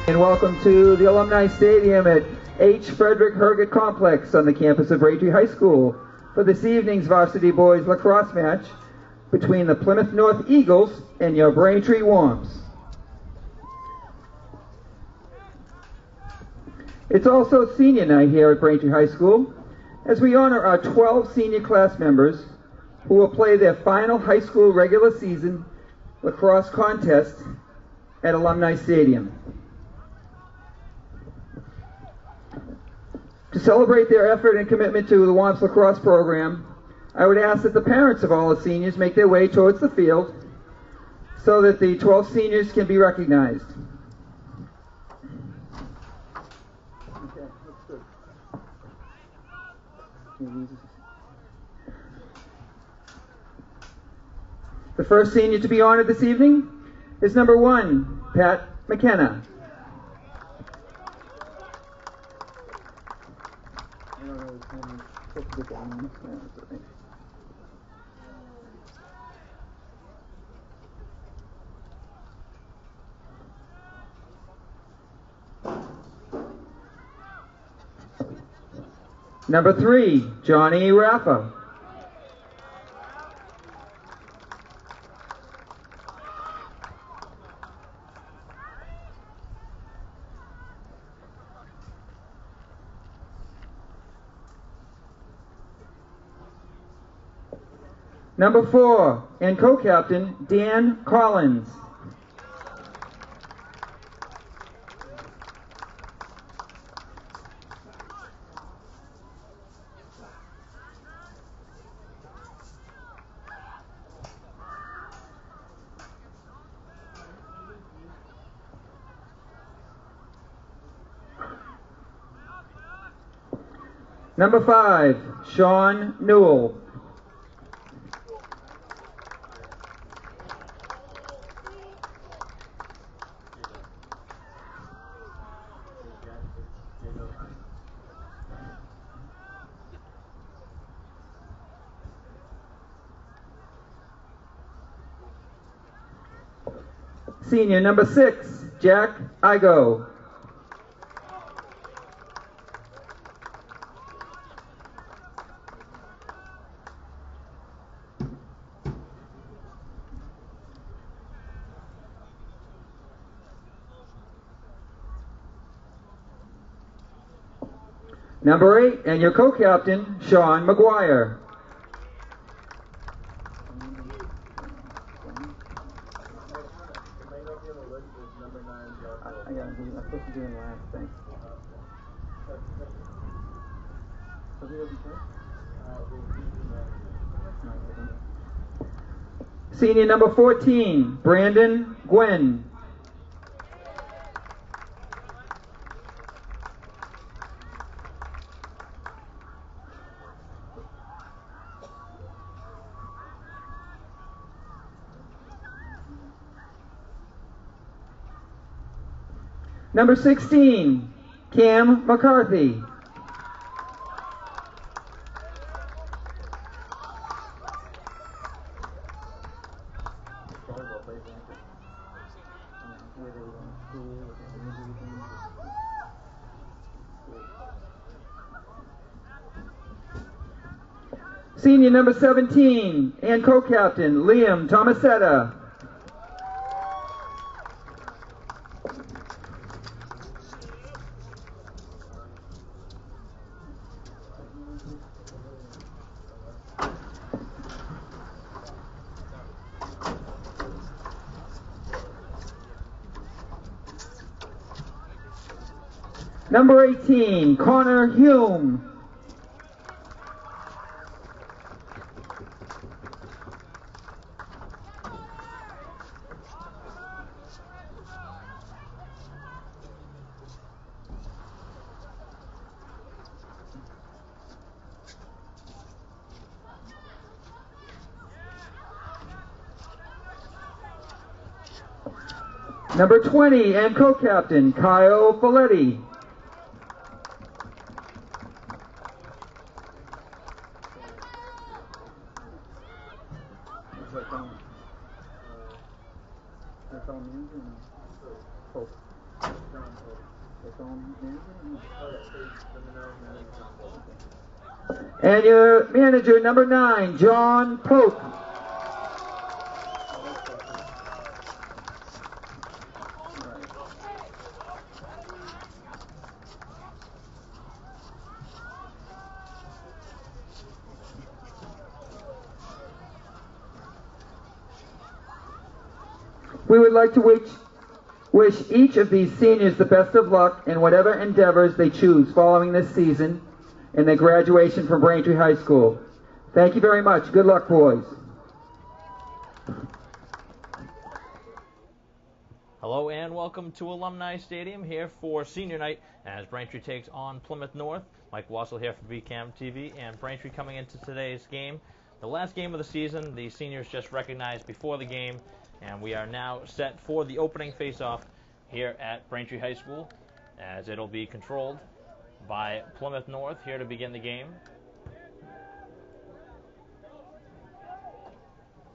And welcome to the Alumni Stadium at H. Frederick Herget Complex on the campus of Braintree High School for this evening's varsity boys lacrosse match between the Plymouth North Eagles and your Braintree Womps. It's also senior night here at Braintree High School as we honor our 12 senior class members who will play their final high school regular season lacrosse contest at Alumni Stadium. To celebrate their effort and commitment to the Womps lacrosse program, I would ask that the parents of all the seniors make their way towards the field so that the 12 seniors can be recognized. Okay, that's good. The first senior to be honored this evening is number 1, Pat McKenna. Number 3, Johnny Raffa. Number 4, and co-captain, Dan Collins. Number 5, Sean Newell. Senior number 6, Jack Igo. Number 8, and your co-captain, Sean McGuire. Senior number 14, Brandon Gwen. Number 16, Cam McCarthy. Senior number 17 and co-captain Liam Tomasetta. Number 18, Connor Hume. Number 20 and co-captain, Kyle Folletti. And your manager, number 9, John Pope. We would like to wish each of these seniors the best of luck in whatever endeavors they choose following this season and their graduation from Braintree High School. Thank you very much. Good luck, boys. Hello and welcome to Alumni Stadium here for Senior Night as Braintree takes on Plymouth North. Mike Wassel here for VCAM TV, and Braintree coming into today's game. The last game of the season, the seniors just recognized before the game, and we are now set for the opening face-off here at Braintree High School, as it'll be controlled by Plymouth North here to begin the game.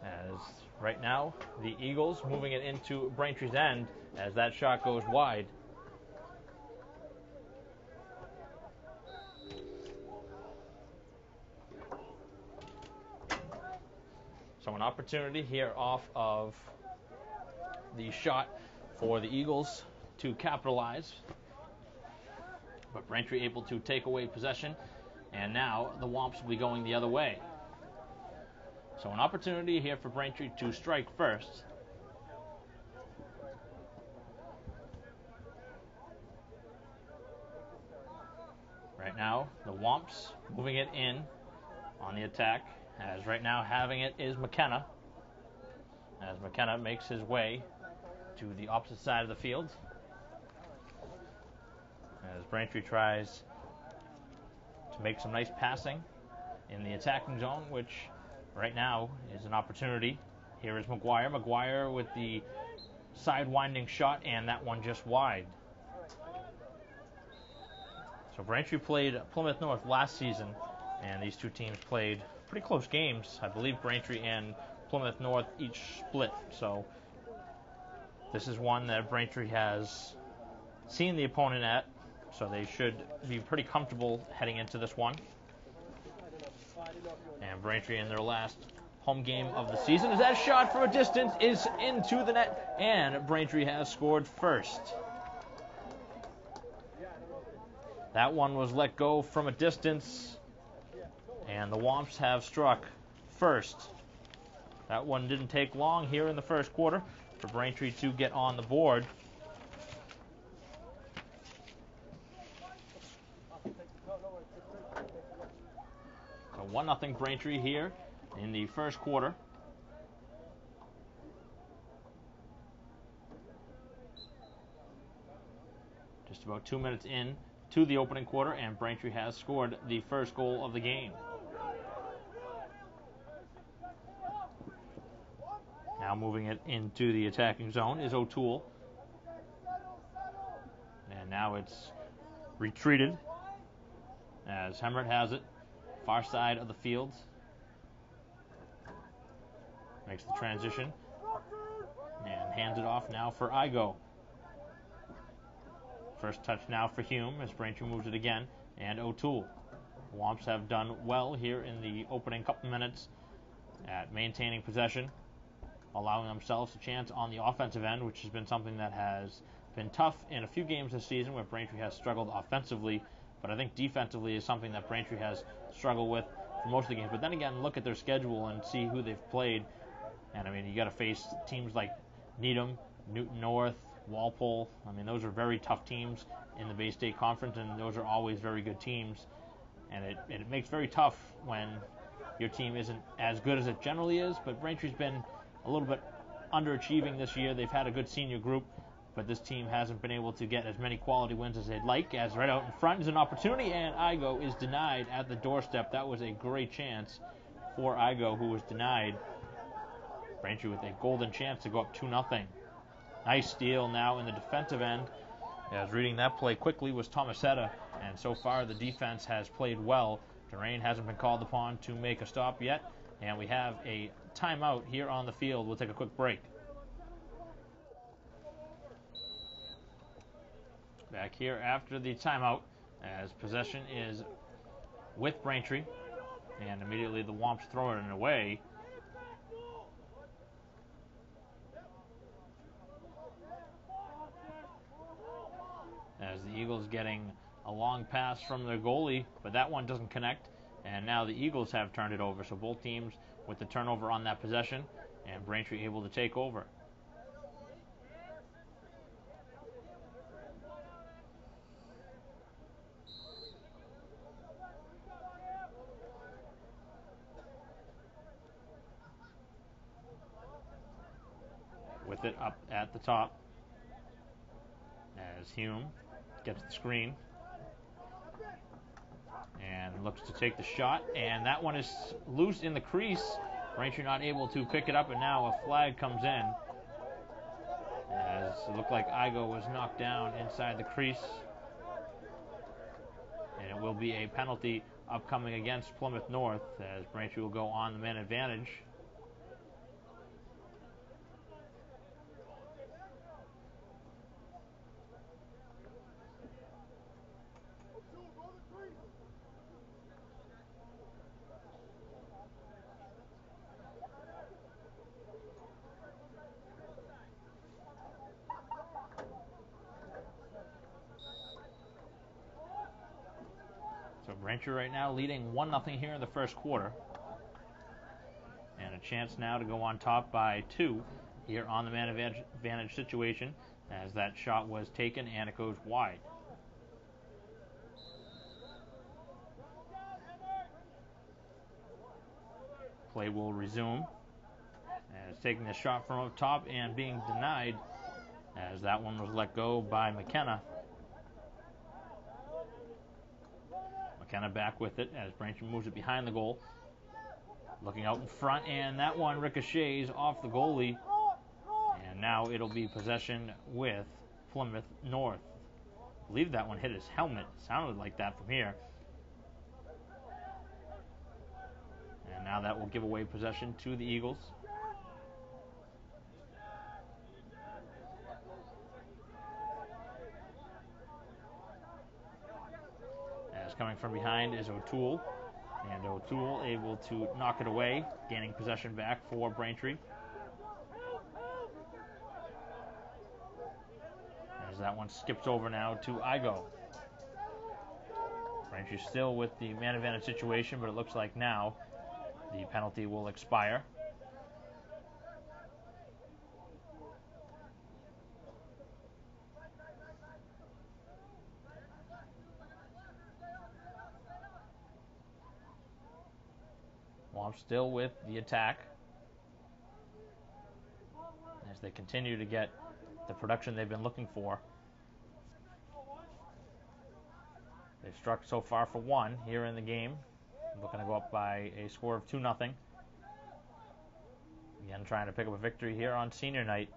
As right now, the Eagles moving it into Braintree's end as that shot goes wide. So an opportunity here off of the shot for the Eagles to capitalize. But Braintree able to take away possession, and now the Womps will be going the other way. So an opportunity here for Braintree to strike first. Right now, the Womps moving it in on the attack, as right now having it is McKenna, as McKenna makes his way to the opposite side of the field, as Braintree tries to make some nice passing in the attacking zone, which right now is an opportunity. Here is McGuire. McGuire with the side-winding shot, and that one just wide. So Braintree played Plymouth North last season, and these two teams played pretty close games. I believe Braintree and Plymouth North each split. So this is one that Braintree has seen the opponent at, so they should be pretty comfortable heading into this one. And Braintree in their last home game of the season, as that shot from a distance is into the net, and Braintree has scored first. That one was let go from a distance, and the Womps have struck first. That one didn't take long here in the first quarter for Braintree to get on the board. So 1-0 Braintree here in the first quarter. Just about 2 minutes in to the opening quarter, and Braintree has scored the first goal of the game. Now moving it into the attacking zone is O'Toole. And now it's retreated as Hemmert has it, far side of the field. Makes the transition and hands it off now for Igo. First touch now for Hume as Braintree moves it again, and O'Toole. The Womps have done well here in the opening couple minutes at maintaining possession, allowing themselves a chance on the offensive end, which has been something that has been tough in a few games this season where Braintree has struggled offensively, but I think defensively is something that Braintree has struggled with for most of the games. But then again, look at their schedule and see who they've played, and I mean, you got to face teams like Needham, Newton North, Walpole. I mean, those are very tough teams in the Bay State Conference, and those are always very good teams. And it makes very tough when your team isn't as good as it generally is. But Braintree's been a little bit underachieving this year. They've had a good senior group, but this team hasn't been able to get as many quality wins as they'd like. As right out in front is an opportunity, and Igo is denied at the doorstep. That was a great chance for Igo, who was denied. Braintree with a golden chance to go up 2-0. Nice steal now in the defensive end. As reading that play quickly was Tomasetta, and so far the defense has played well. Durain hasn't been called upon to make a stop yet, and we have a timeout here on the field. We'll take a quick break. Back here after the timeout, as possession is with Braintree, and immediately the Womps throw it away. As the Eagles getting a long pass from their goalie, but that one doesn't connect, and now the Eagles have turned it over. So both teams with the turnover on that possession, and Braintree able to take over. With it up at the top, as Hume gets the screen and looks to take the shot, and that one is loose in the crease. Braintree not able to pick it up, and now a flag comes in, as it looked like Igo was knocked down inside the crease, and it will be a penalty upcoming against Plymouth North, as Braintree will go on the man advantage. So Braintree right now leading 1-0 here in the first quarter. And a chance now to go on top by 2 here on the man advantage situation, as that shot was taken and it goes wide. Play will resume, as taking the shot from up top and being denied, as that one was let go by McKenna. McKenna back with it as Braintree moves it behind the goal. Looking out in front, and that one ricochets off the goalie. And now it'll be possession with Plymouth North. I believe that one hit his helmet. Sounded like that from here. And now that will give away possession to the Eagles. As coming from behind is O'Toole. And O'Toole able to knock it away, gaining possession back for Braintree. As that one skips over now to Igo. Braintree still with the man advantage situation, but it looks like now the penalty will expire. Womp still with the attack, as they continue to get the production they've been looking for. They've struck so far for 1 here in the game. Looking to go up by a score of 2-0. Again, trying to pick up a victory here on senior night.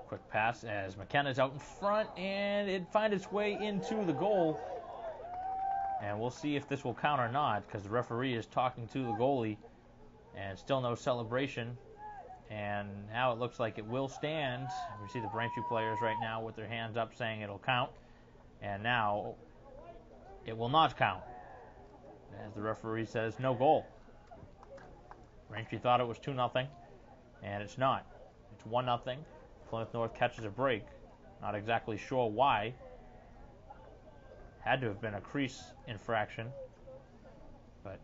Quick pass as McKenna's out in front, and it finds its way into the goal. And we'll see if this will count or not, because the referee is talking to the goalie, and still no celebration. And now it looks like it will stand. We see the Braintree players right now with their hands up saying it'll count. And now it will not count, as the referee says no goal. Braintree thought it was 2-0, and it's not. It's 1-0. Plymouth North catches a break Not exactly sure why. Had to have been a crease infraction, but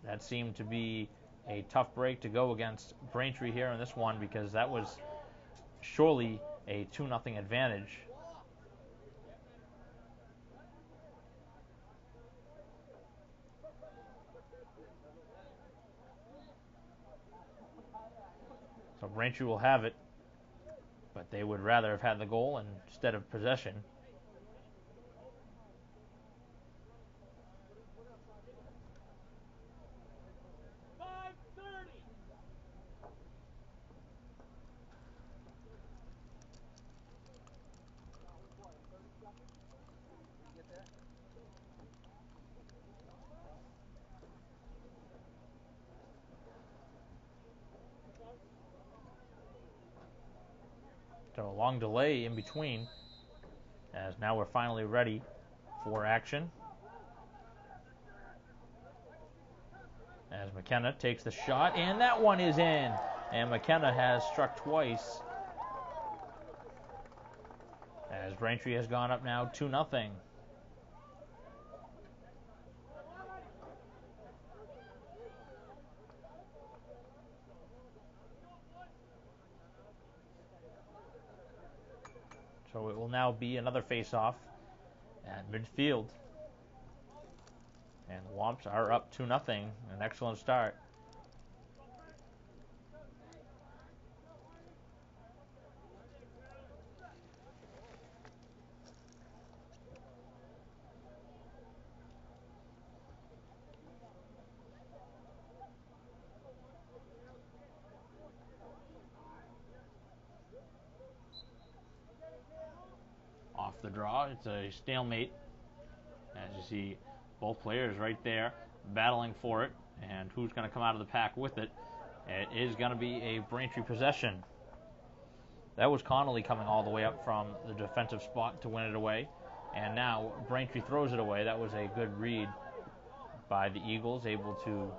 that seemed to be a tough break to go against Braintree here in this one, because that was surely a 2-0 advantage. So Braintree will have it, but they would rather have had the goal instead of possession. So a long delay in between, as now we're finally ready for action. As McKenna takes the shot, and that one is in. And McKenna has struck twice, as Braintree has gone up now 2-0. So it will now be another face-off at midfield. And the Womps are up 2-0. An excellent start. Off the draw, it's a stalemate. As you see, both players right there battling for it. And who's going to come out of the pack with it? It is going to be a Braintree possession. That was Connolly coming all the way up from the defensive spot to win it away. And now Braintree throws it away. That was a good read by the Eagles, able to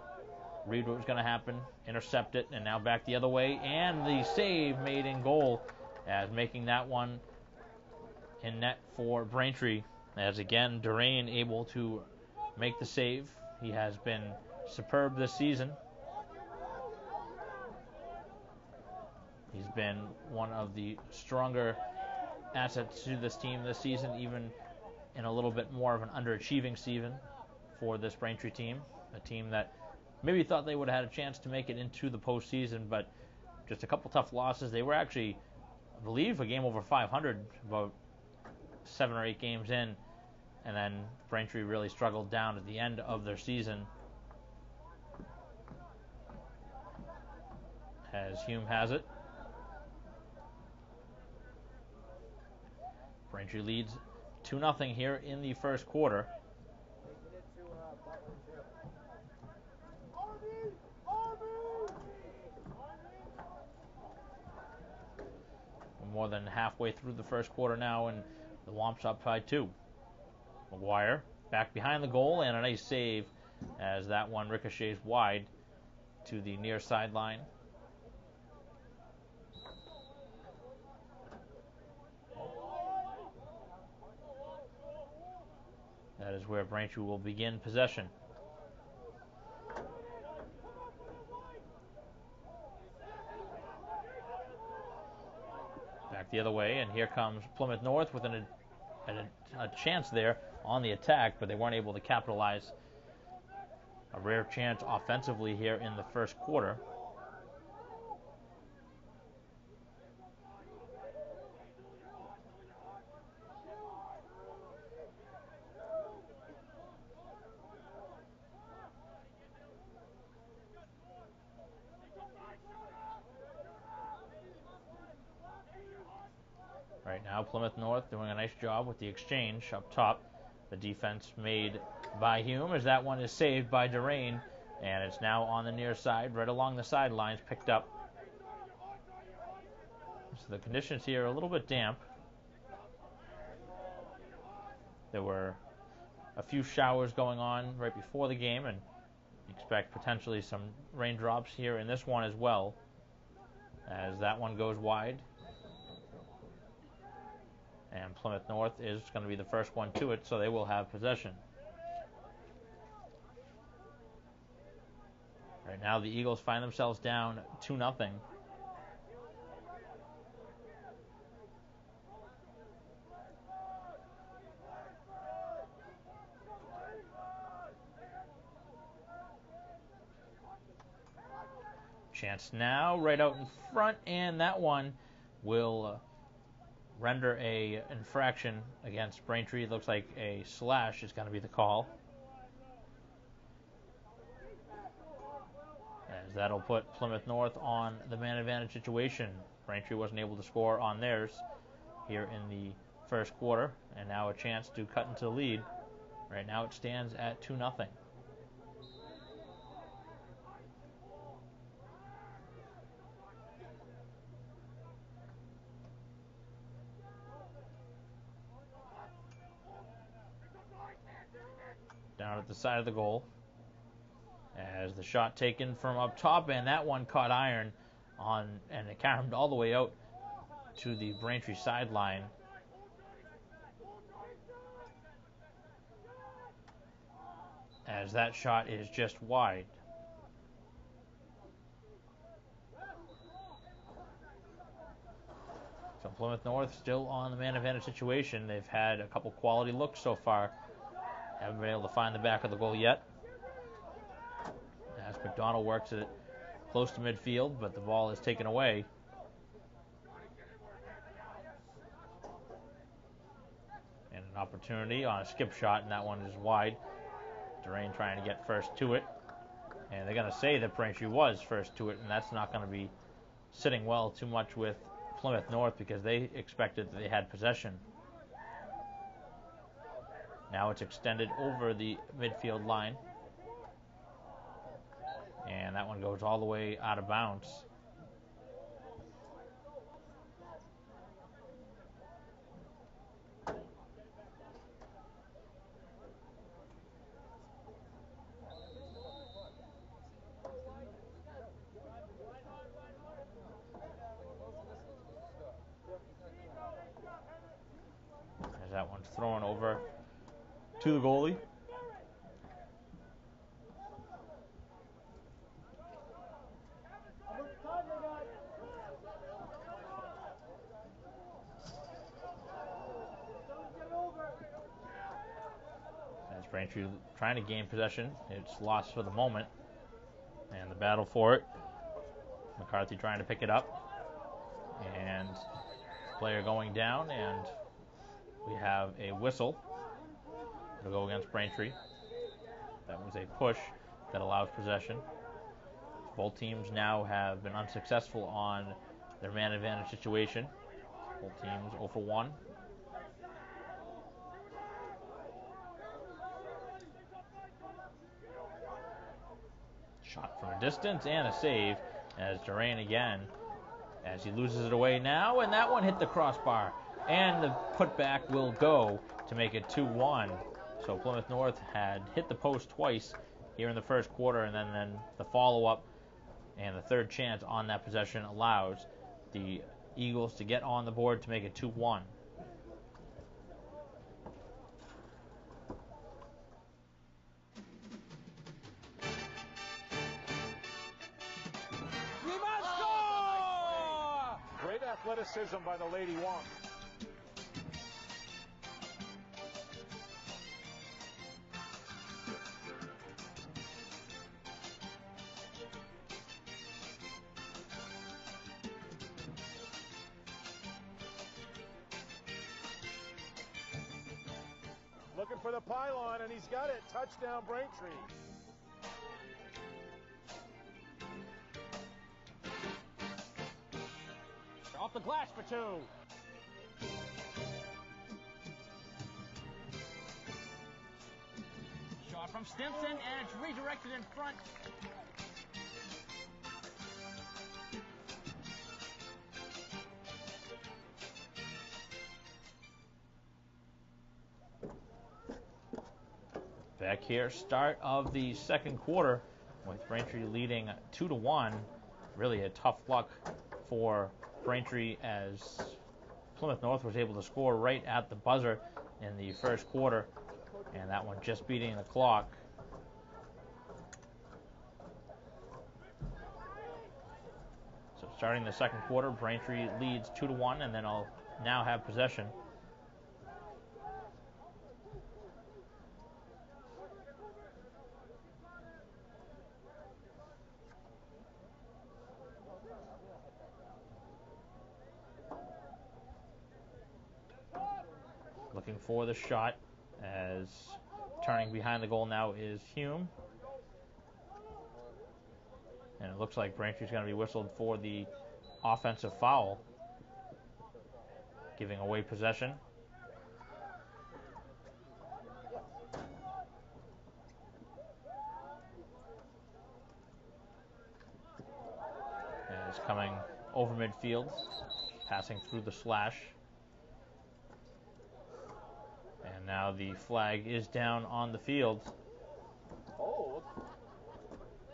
read what was going to happen, intercept it, and now back the other way. And the save made in goal, as making that one in net for Braintree. As again, Durain able to make the save. He has been superb this season. He's been one of the stronger assets to this team this season, even in a little bit more of an underachieving season for this Braintree team. A team that maybe thought they would have had a chance to make it into the postseason, but just a couple tough losses. They were actually, I believe, a game over 500 about 7 or 8 games in, and then Braintree really struggled down at the end of their season. As Hume has it. Braintree leads 2-0 here in the first quarter. We're more than halfway through the first quarter now, and the Womps up by 2. McGuire back behind the goal, and a nice save as that one ricochets wide to the near sideline. That is where Braintree will begin possession. Back the other way, and here comes Plymouth North with a chance there on the attack, but they weren't able to capitalize. A rare chance offensively here in the first quarter. Right now, Plymouth North doing a nice job with the exchange up top. The defense made by Hume, as that one is saved by Durain, and it's now on the near side, right along the sidelines, picked up. So the conditions here are a little bit damp. There were a few showers going on right before the game, and expect potentially some raindrops here in this one as well, as that one goes wide. Plymouth North is going to be the first one to it, so they will have possession. Right now, the Eagles find themselves down 2-0. Chance now, right out in front, and that one will render a infraction against Braintree. It looks like a slash is going to be the call, as that'll put Plymouth North on the man advantage situation. Braintree wasn't able to score on theirs here in the first quarter, and now a chance to cut into the lead. Right now it stands at 2-0. Down at the side of the goal, as the shot taken from up top, and that one caught iron on, and it caromed all the way out to the Braintree sideline. As that shot is just wide. So Plymouth North still on the man advantage situation. They've had a couple quality looks so far. Haven't been able to find the back of the goal yet. As McDonald works it close to midfield, but the ball is taken away. And an opportunity on a skip shot, and that one is wide. Durain trying to get first to it. And they're going to say that Braintree was first to it, and that's not going to be sitting well too much with Plymouth North, because they expected that they had possession. Now it's extended over the midfield line. And that one goes all the way out of bounds. As that one's thrown over to the goalie. As Braintree trying to gain possession, it's lost for the moment, and the battle for it. McCarthy trying to pick it up, and player going down, and we have a whistle. It'll go against Braintree. That was a push that allows possession. Both teams now have been unsuccessful on their man advantage situation. Both teams 0 for 1. Shot from a distance and a save, as Durain again, as he loses it away now, and that one hit the crossbar, and the putback will go to make it 2-1. So Plymouth North had hit the post twice here in the first quarter, and then the follow-up and the third chance on that possession allows the Eagles to get on the board to make it 2-1. We must score! Great athleticism by the Lady Wong. Looking for the pylon, and he's got it. Touchdown, Braintree. Off the glass for 2. Shot from Stimson, and it's redirected in front. Back here, start of the second quarter, with Braintree leading 2-1. Really a tough luck for Braintree, as Plymouth North was able to score right at the buzzer in the first quarter, and that one just beating the clock. So starting the second quarter, Braintree leads 2-1, and then I'll now have possession. Looking for the shot, as turning behind the goal now is Hume. And it looks like Braintree's going to be whistled for the offensive foul, giving away possession. And it's coming over midfield, passing through the slash. And now the flag is down on the field.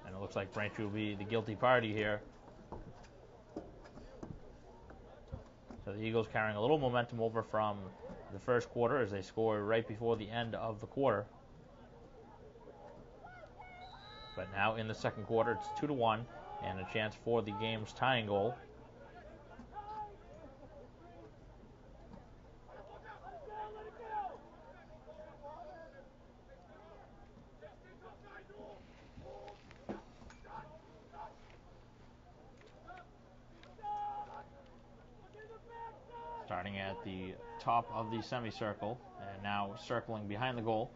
And it looks like Braintree will be the guilty party here. So the Eagles carrying a little momentum over from the first quarter as they score right before the end of the quarter. But now in the second quarter, it's 2-1 and a chance for the game's tying goal. Starting at the top of the semicircle and now circling behind the goal,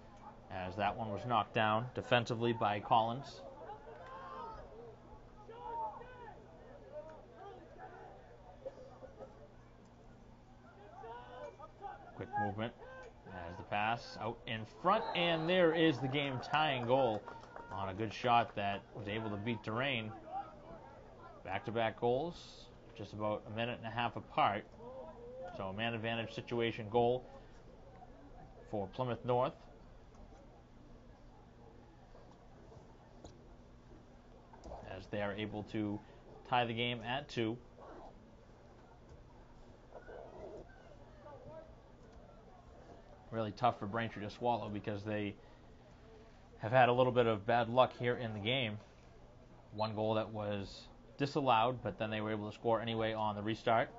as that one was knocked down defensively by Collins. Quick movement as the pass out in front, and there is the game tying goal on a good shot that was able to beat Durain. Back-to-back goals, just about a minute and a half apart. So a man advantage situation goal for Plymouth North. As they are able to tie the game at 2. Really tough for Braintree to swallow because they have had a little bit of bad luck here in the game. One goal that was disallowed, but then they were able to score anyway on the restart.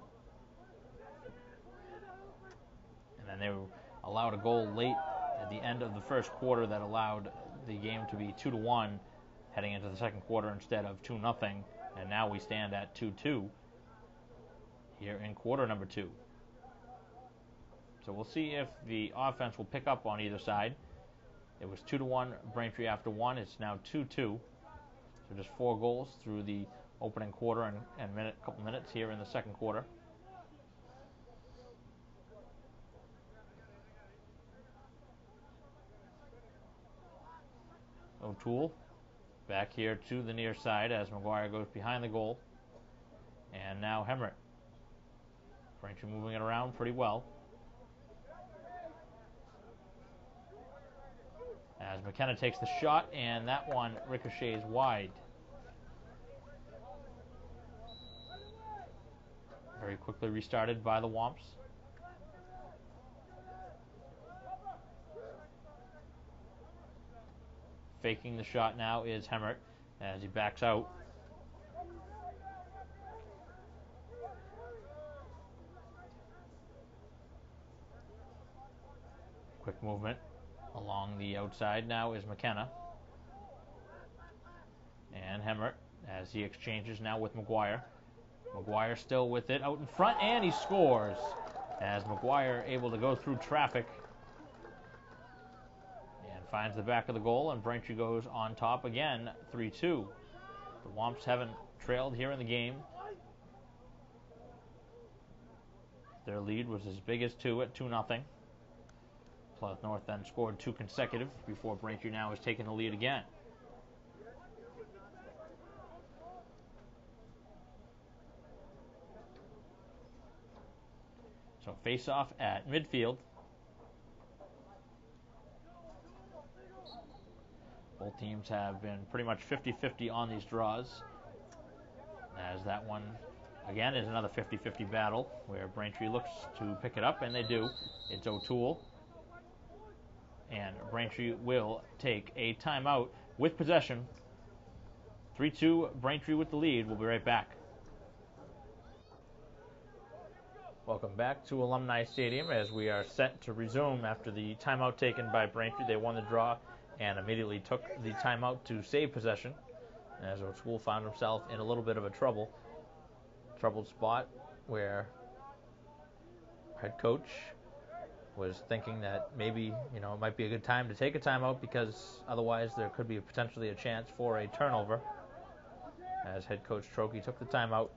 And then they were allowed a goal late at the end of the first quarter that allowed the game to be 2-1 heading into the second quarter instead of 2-0. And now we stand at 2-2 here in quarter number 2. So we'll see if the offense will pick up on either side. It was 2-1 Braintree after 1. It's now 2-2. So just 4 goals through the opening quarter and couple minutes here in the second quarter. O'Toole back here to the near side as McGuire goes behind the goal. And now Hemrick. Braintree moving it around pretty well. As McKenna takes the shot, and that one ricochets wide. Very quickly restarted by the Womps. Faking the shot now is Hemrick as he backs out. Quick movement along the outside now is McKenna. And Hemrick as he exchanges now with McGuire. McGuire still with it out in front, and he scores as McGuire able to go through traffic and finds the back of the goal, and Braintree goes on top again, 3-2. The Womps haven't trailed here in the game. Their lead was as big as 2 at 2-0. Plymouth North then scored 2 consecutive before Braintree now has taken the lead again. So face-off at midfield. Both teams have been pretty much 50-50 on these draws, as that one Again, is another 50-50 battle where Braintree looks to pick it up, and they do. It's O'Toole. And Braintree will take a timeout with possession. 3-2, Braintree with the lead. We'll be right back. Welcome back to Alumni Stadium as we are set to resume after the timeout taken by Braintree. They won the draw and immediately took the timeout to save possession, as O'Toole found himself in a little bit of a troubled spot where head coach was thinking that maybe it might be a good time to take a timeout because otherwise there could be potentially a chance for a turnover, as head coach Trokey took the timeout.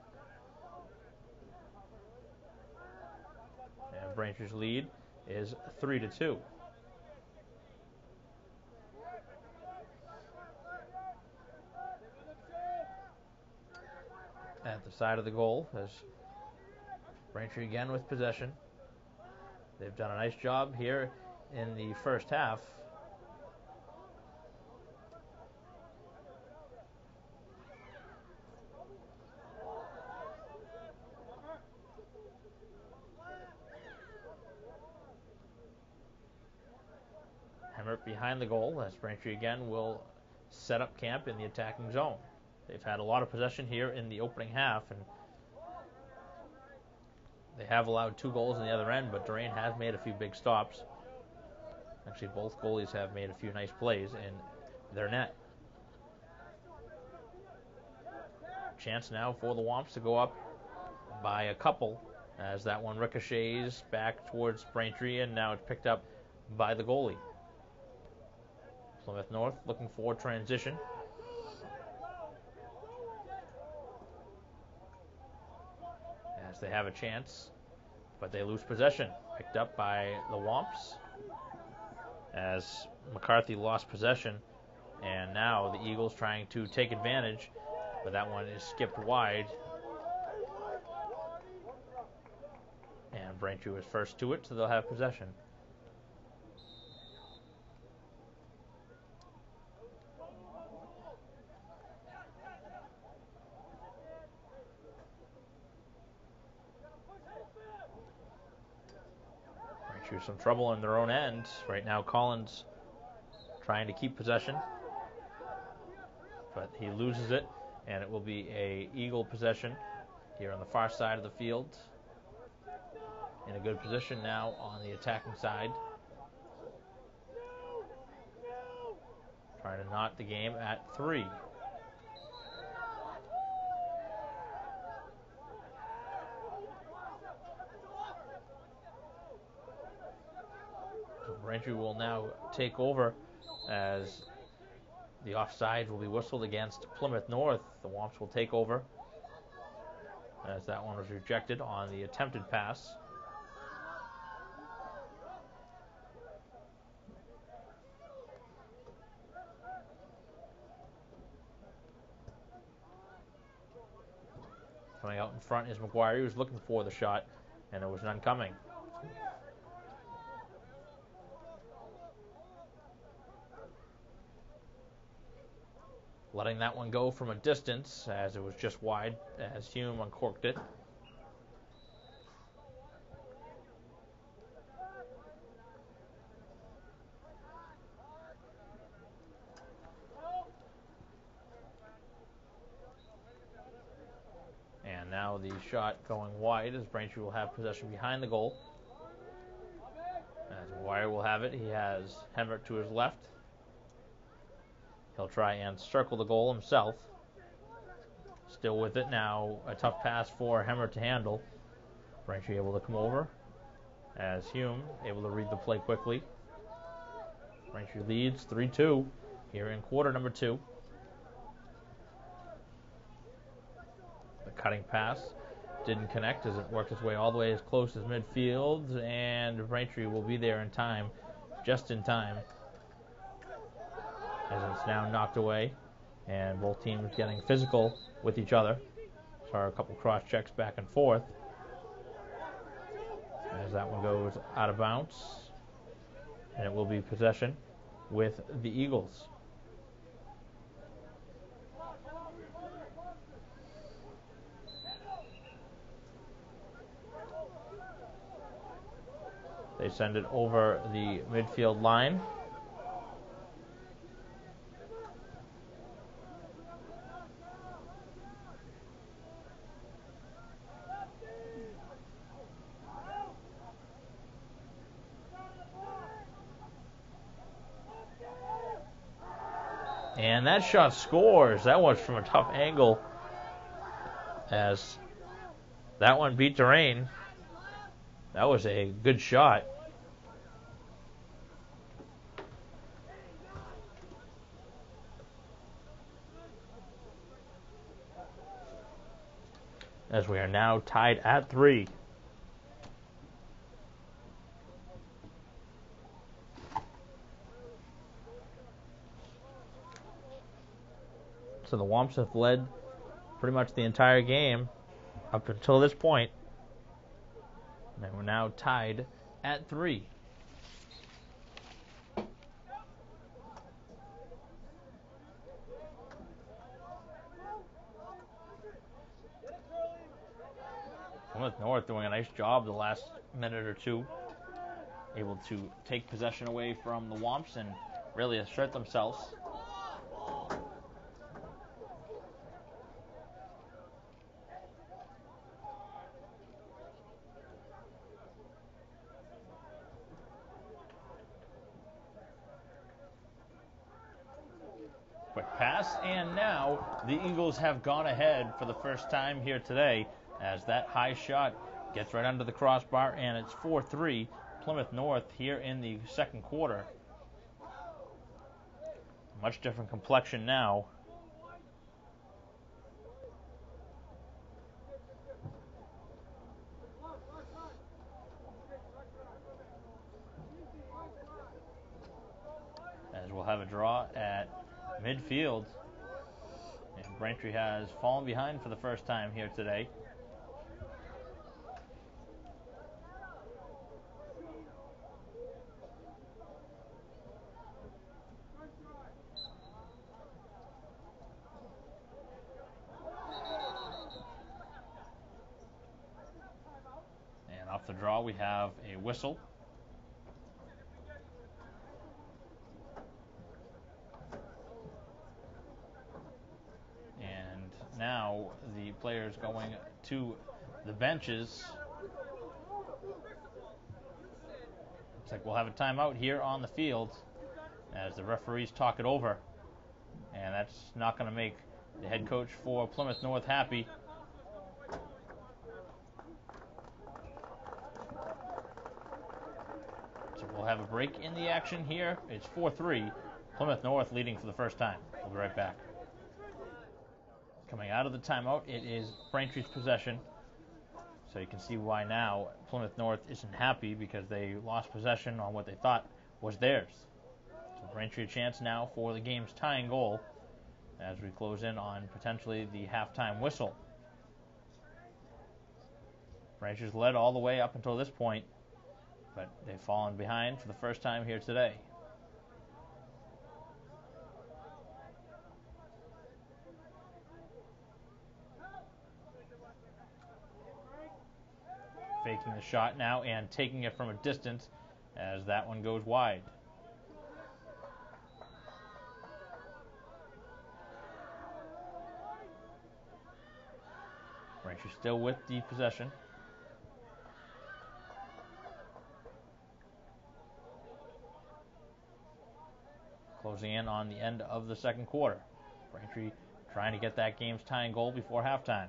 And Braintree's lead is 3-2. At the side of the goal as Braintree again with possession. They've done a nice job here in the first half. Hemmert behind the goal as Braintree again will set up camp in the attacking zone. They've had a lot of possession here in the opening half, and they have allowed 2 goals in the other end, but Durant has made a few big stops. Actually, both goalies have made a few nice plays in their net. Chance now for the Womps to go up by a couple as that one ricochets back towards Braintree, and now it's picked up by the goalie. Plymouth North looking for transition. As they have a chance, but they lose possession. Picked up by the Womps as McCarthy lost possession, and now the Eagles trying to take advantage, but that one is skipped wide. And Braintree was first to it, so they'll have possession. Braintree some trouble in their own end. Right now Collins trying to keep possession, but he loses it, and it will be a Eagle possession here on the far side of the field. In a good position now on the attacking side. Trying to knot the game at 3. So Braintree will now take over as the offside will be whistled against Plymouth North. The Womps will take over as that one was rejected on the attempted pass. Coming out in front is McGuire. He was looking for the shot, and there was none coming. Letting that one go from a distance as it was just wide as Hume uncorked it. And now the shot going wide as Braintree will have possession behind the goal. As McGuire will have it, he has Hemmert to his left. He'll try and circle the goal himself. Still with it now. A tough pass for Hemmert to handle. Braintree able to come over as Hume able to read the play quickly. Braintree leads 3-2 here in quarter number 2. The cutting pass didn't connect as it worked its way all the way as close as midfield, and Braintree will be there in time, just in time, as it's now knocked away, and both teams getting physical with each other. So a couple cross checks back and forth as that one goes out of bounds, and it will be possession with the Eagles. They send it over the midfield line. And that shot scores. That was from a tough angle, as that one beat the rain. That was a good shot. As we are now tied at 3. So the Womps have led pretty much the entire game up until this point. And we're now tied at 3. Plymouth North doing a nice job the last minute or two, able to take possession away from the Womps and really assert themselves. Quick pass, and now the Eagles have gone ahead for the first time here today, as that high shot gets right under the crossbar, and it's 4-3 Plymouth North here in the second quarter. Much different complexion now. As we'll have a draw at midfield. And Braintree has fallen behind for the first time here today. And off the draw we have a whistle. Now the players going to the benches. Looks like we'll have a timeout here on the field as the referees talk it over. And that's not going to make the head coach for Plymouth North happy. So we'll have a break in the action here. It's 4-3. Plymouth North leading for the first time. We'll be right back. Coming out of the timeout, it is Braintree's possession. So you can see why now Plymouth North isn't happy, because they lost possession on what they thought was theirs. So Braintree a chance now for the game's tying goal as we close in on potentially the halftime whistle. Braintree's led all the way up until this point, but they've fallen behind for the first time here today. Faking the shot now and taking it from a distance as that one goes wide. Braintree still with the possession. Closing in on the end of the second quarter. Braintree trying to get that game's tying goal before halftime.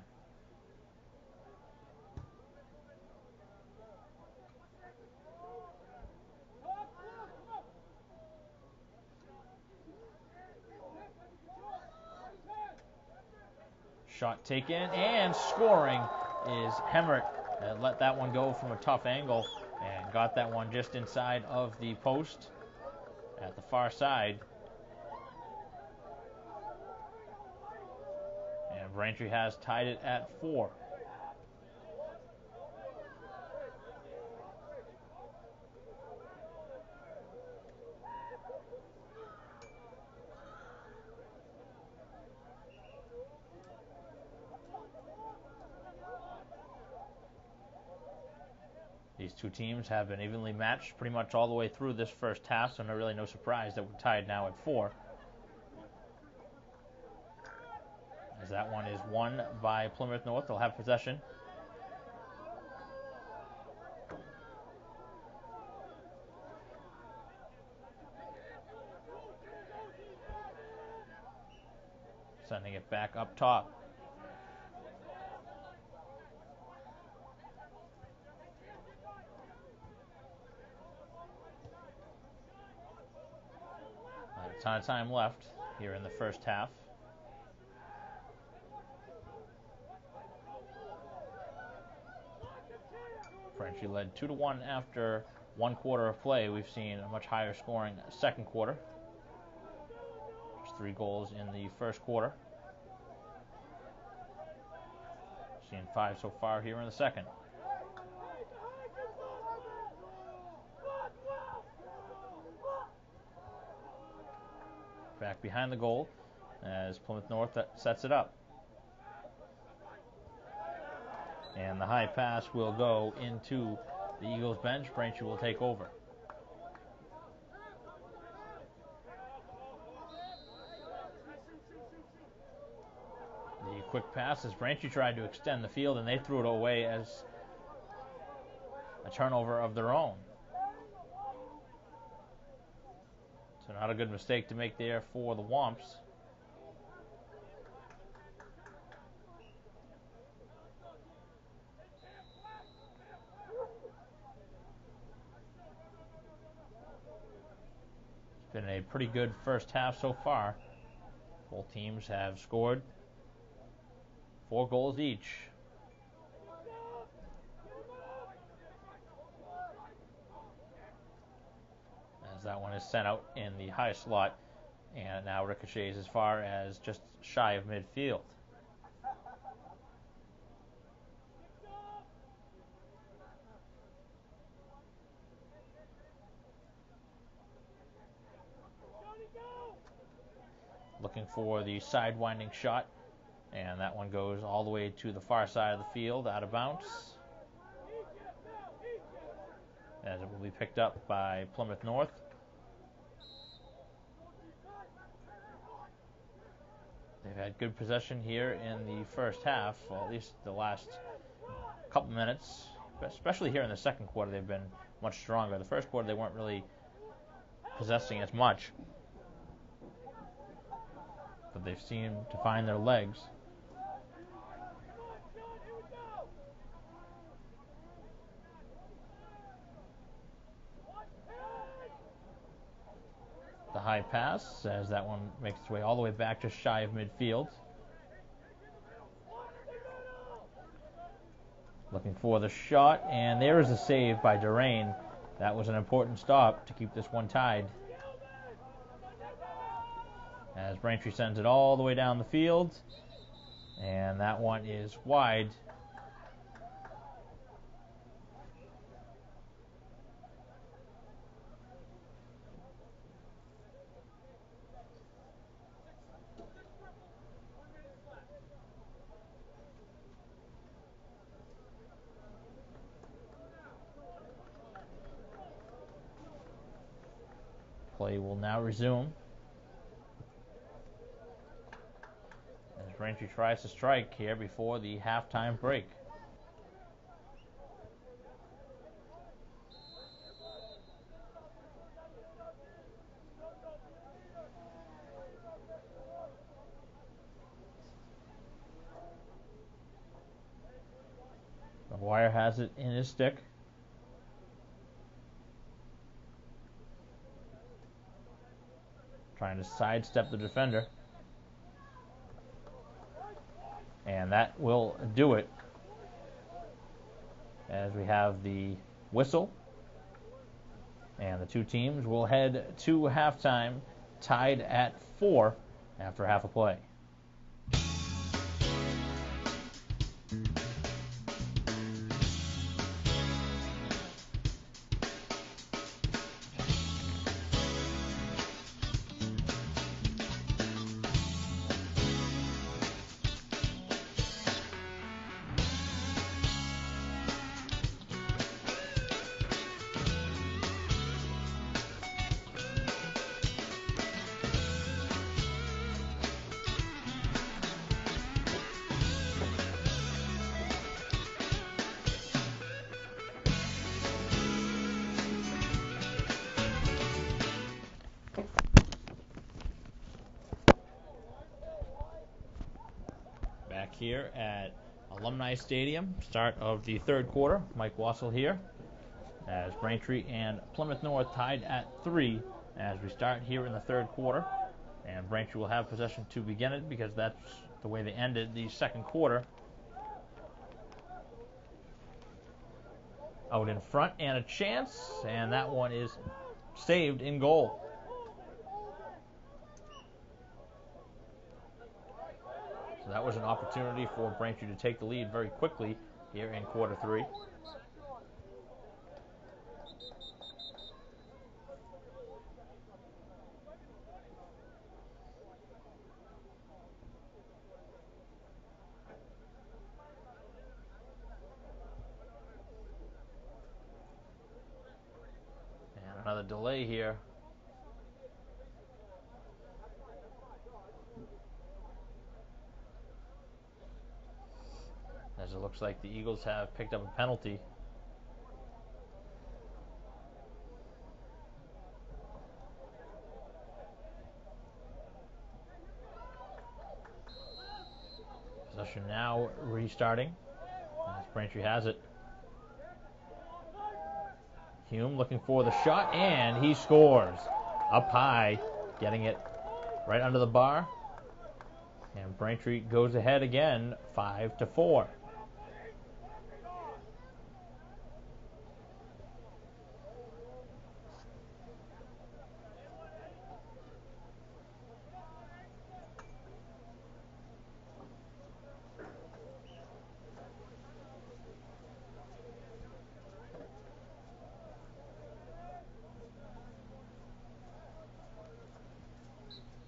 Shot taken and scoring is Hemmert. Let that one go from a tough angle and got that one just inside of the post at the far side. And Braintree has tied it at 4. The These two teams have been evenly matched pretty much all the way through this first half, so really no surprise that we're tied now at 4. As that one is won by Plymouth North. They'll have possession. Sending it back up top. A ton of time left here in the first half. Frenchy led 2-1 after 1 quarter of play. We've seen a much higher scoring second quarter. There's 3 goals in the first quarter. Seeing 5 so far here in the second. Back behind the goal as Plymouth North sets it up. And the high pass will go into the Eagles bench. Braintree will take over. The quick pass as Braintree tried to extend the field, and they threw it away as a turnover of their own. So not a good mistake to make there for the Womps. It's been a pretty good first half so far. Both teams have scored 4 goals each. As that one is sent out in the high slot, and now ricochets as far as just shy of midfield. Looking for the sidewinding shot, and that one goes all the way to the far side of the field, out of bounds, as it will be picked up by Plymouth North. They've had good possession here in the first half, well, at least the last couple minutes, especially here in the second quarter. They've been much stronger. The first quarter they weren't really possessing as much, but they've seemed to find their legs. The high pass as that one makes its way all the way back just shy of midfield. Looking for the shot, and there is a save by Durain. That was an important stop to keep this one tied. As Braintree sends it all the way down the field, and that one is wide. Play will now resume as Braintree tries to strike here before the halftime break. McGuire has it in his stick. Trying to sidestep the defender. And that will do it, as we have the whistle. And the two teams will head to halftime tied at 4 after half a play. here at Alumni Stadium. Start of the third quarter. Mike Wassel here as Braintree and Plymouth North tied at 3 as we start here in the third quarter. And Braintree will have possession to begin it because that's the way they ended the second quarter. Out in front and a chance, and that one is saved in goal. So that was an opportunity for Braintree to take the lead very quickly here in quarter 3. And another delay here. As it looks like the Eagles have picked up a penalty. Possession now restarting as Braintree has it. Hume looking for the shot, and he scores. Up high, getting it right under the bar. And Braintree goes ahead again, 5-4.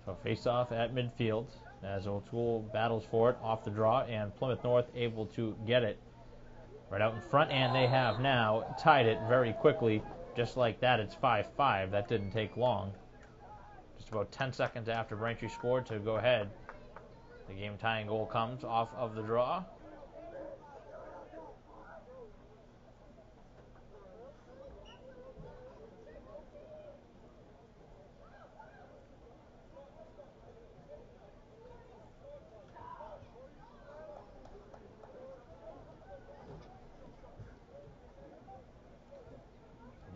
So face-off at midfield as O'Toole battles for it off the draw, and Plymouth North able to get it right out in front, and they have now tied it very quickly. Just like that, it's 5-5. That didn't take long. Just about 10 seconds after Braintree scored to go ahead. The game-tying goal comes off of the draw.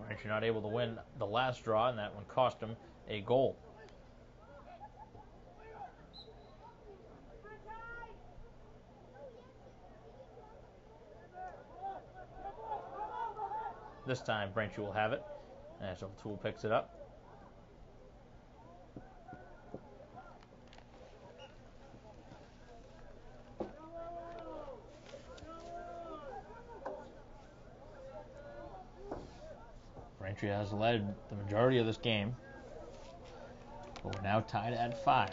Braintree not able to win the last draw, and that one cost him a goal. This time Braintree will have it as O'Toole picks it up. Braintree has led the majority of this game, but we're now tied at 5.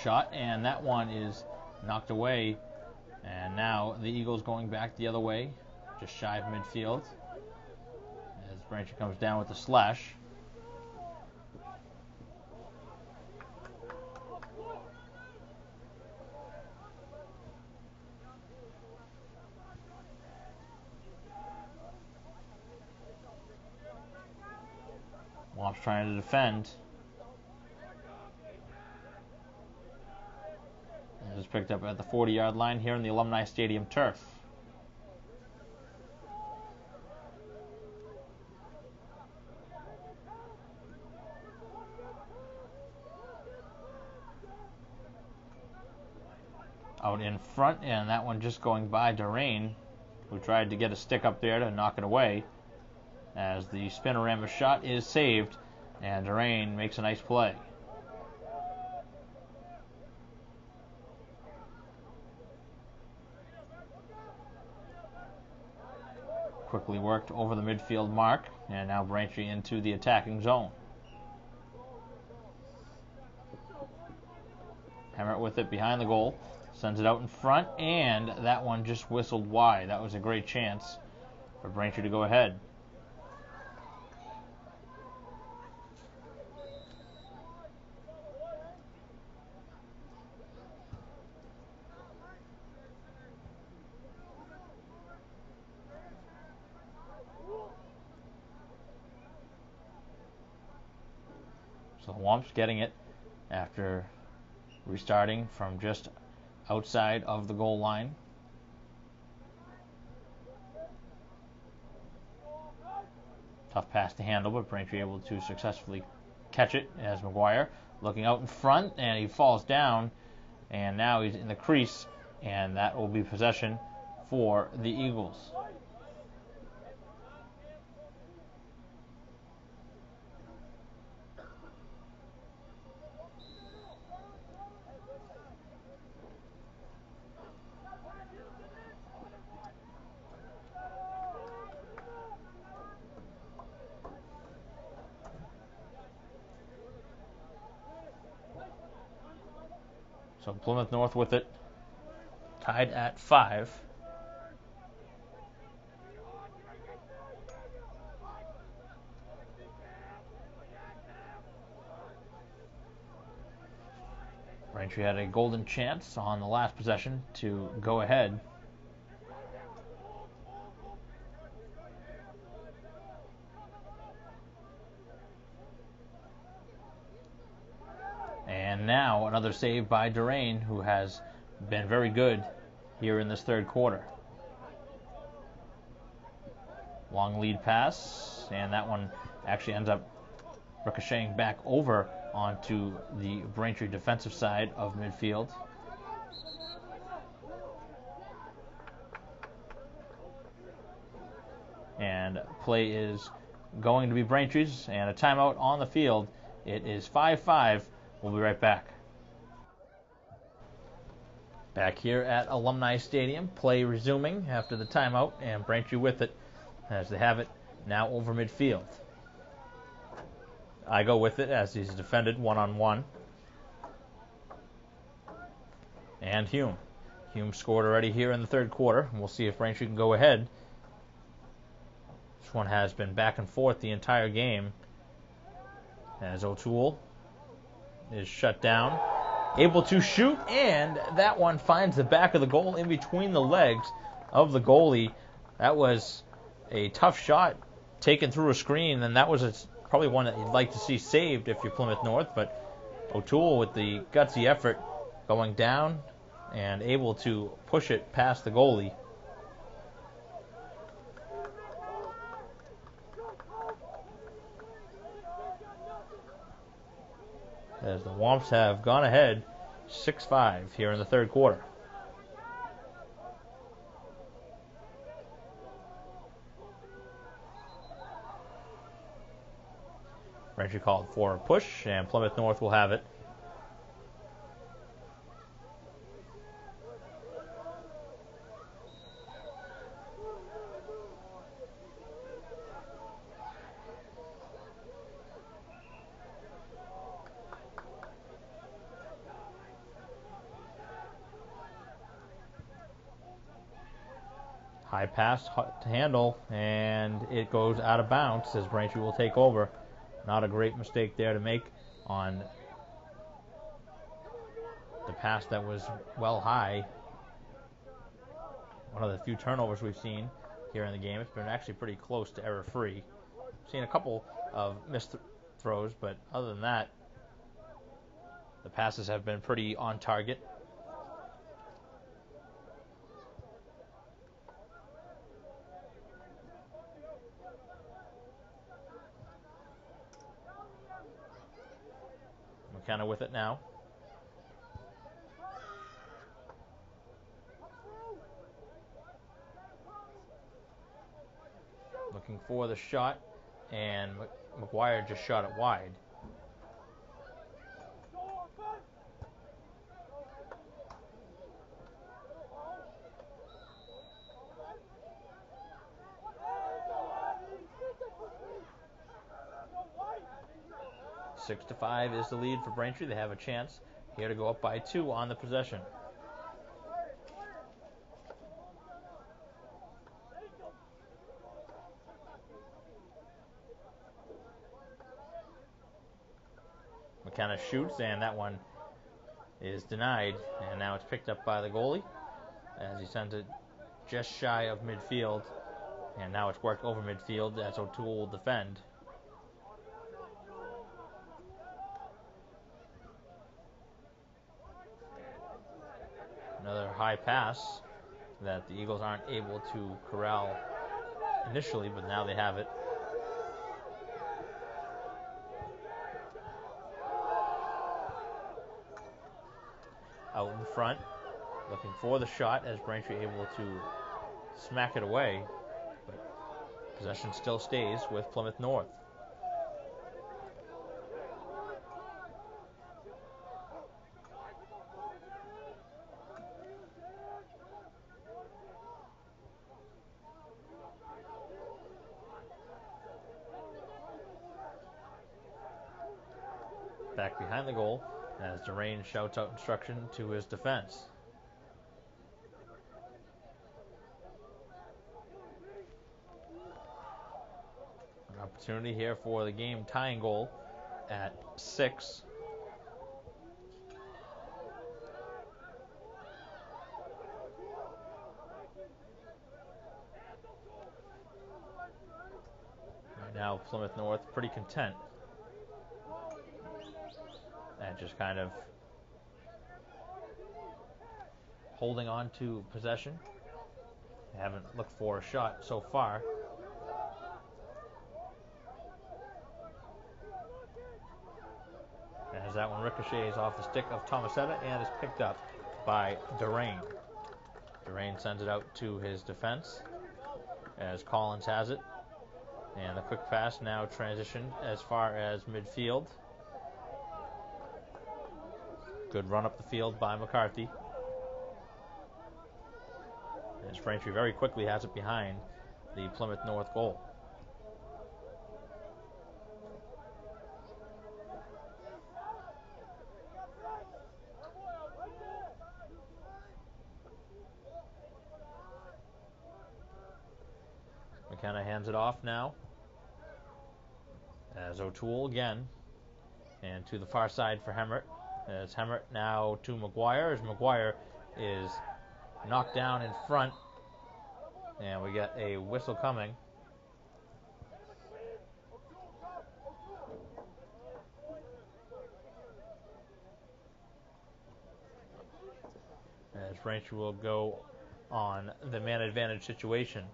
Shot, and that one is knocked away. And now the Eagles going back the other way, just shy of midfield, as Braintree comes down with the slash. Womps trying to defend. It was picked up at the 40-yard line here in the Alumni Stadium turf. Out in front, and that one just going by Durain, who tried to get a stick up there to knock it away, as the spinorama shot is saved, and Durain makes a nice play. Quickly worked over the midfield mark, and now Braintree into the attacking zone. Hammer with it behind the goal, sends it out in front, and that one just whistled wide. That was a great chance for Braintree to go ahead. So Womps getting it after restarting from just outside of the goal line. Tough pass to handle, but Braintree able to successfully catch it as McGuire looking out in front, and he falls down, and now he's in the crease, and that will be possession for the Eagles. So Plymouth North with it, tied at 5. Braintree had a golden chance on the last possession to go ahead. And now another save by Durain, who has been very good here in this third quarter. Long lead pass, and that one actually ends up ricocheting back over onto the Braintree defensive side of midfield. And play is going to be Braintree's, and a timeout on the field. It is 5-5. We'll be right back. Back here at Alumni Stadium, play resuming after the timeout, and Braintree with it as they have it now over midfield. I go with it as he's defended one-on-one. And Hume. Hume scored already here in the third quarter, and we'll see if Braintree can go ahead. This one has been back and forth the entire game as O'Toole is shut down, able to shoot, and that one finds the back of the goal in between the legs of the goalie. That was a tough shot taken through a screen, and that was probably one that you'd like to see saved if you're Plymouth North, but O'Toole with the gutsy effort going down and able to push it past the goalie. As the Womps have gone ahead 6-5 here in the third quarter. Braintree called for a push, and Plymouth North will have it. High pass to handle, and it goes out of bounds as Braintree will take over. Not a great mistake there to make on the pass that was well high. One of the few turnovers we've seen here in the game. It's been actually pretty close to error-free. Seen a couple of missed throws, but other than that, the passes have been pretty on target. McKenna with it now. Looking for the shot, and McGuire just shot it wide. Six to 5 is the lead for Braintree. They have a chance here to go up by 2 on the possession. McKenna shoots, and that one is denied, and now it's picked up by the goalie as he sends it just shy of midfield, and now it's worked over midfield as O'Toole will defend. Another high pass that the Eagles aren't able to corral initially, but now they have it. Out in front, looking for the shot as Braintree able to smack it away, but possession still stays with Plymouth North. Back behind the goal as Durain shouts out instruction to his defense. An opportunity here for the game tying goal at 6. Right now Plymouth North pretty content. And just kind of holding on to possession. They haven't looked for a shot so far. As that one ricochets off the stick of Tomasetta and is picked up by Durain. Durain sends it out to his defense as Collins has it. And the quick pass now transitioned as far as midfield. Good run up the field by McCarthy. As Braintree very quickly has it behind the Plymouth North goal. McKenna hands it off now. As O'Toole again. And to the far side for Hemmert. As Hemmert now to McGuire. As McGuire is knocked down in front. And we get a whistle coming. As Braintree will go on the man advantage situation.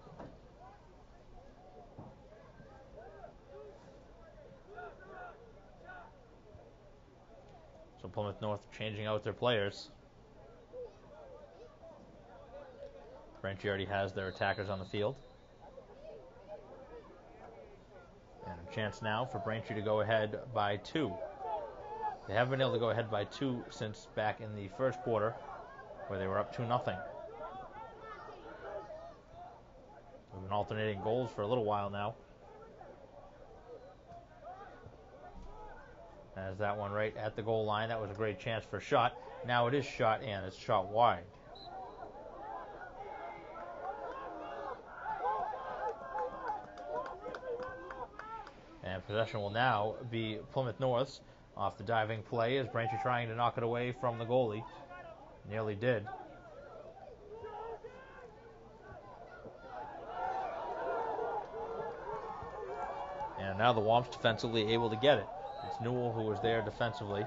So Plymouth North changing out their players. Braintree already has their attackers on the field. And a chance now for Braintree to go ahead by 2. They haven't been able to go ahead by 2 since back in the first quarter, where they were up 2-0. We've been alternating goals for a little while now. As that one right at the goal line, that was a great chance for a shot. Now it is shot and it's shot wide. And possession will now be Plymouth North's off the diving play as Braintree trying to knock it away from the goalie. Nearly did. And now the Womps defensively able to get it. It's Newell who was there defensively.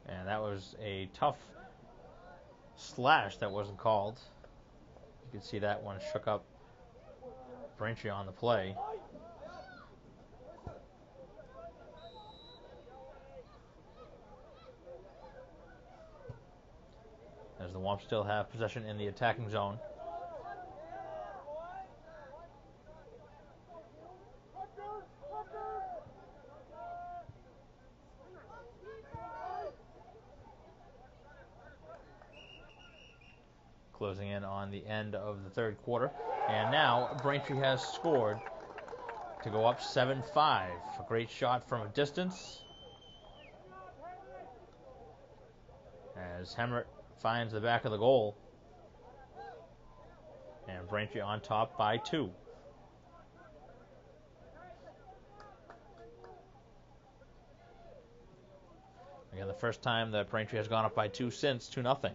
And that was a tough slash that wasn't called. You can see that one shook up Braintree on the play. As the Womps still have possession in the attacking zone. Closing in on the end of the third quarter. And now Braintree has scored to go up 7-5. A great shot from a distance. As Hemmert finds the back of the goal. And Braintree on top by 2. Again, the first time that Braintree has gone up by 2 since 2-0.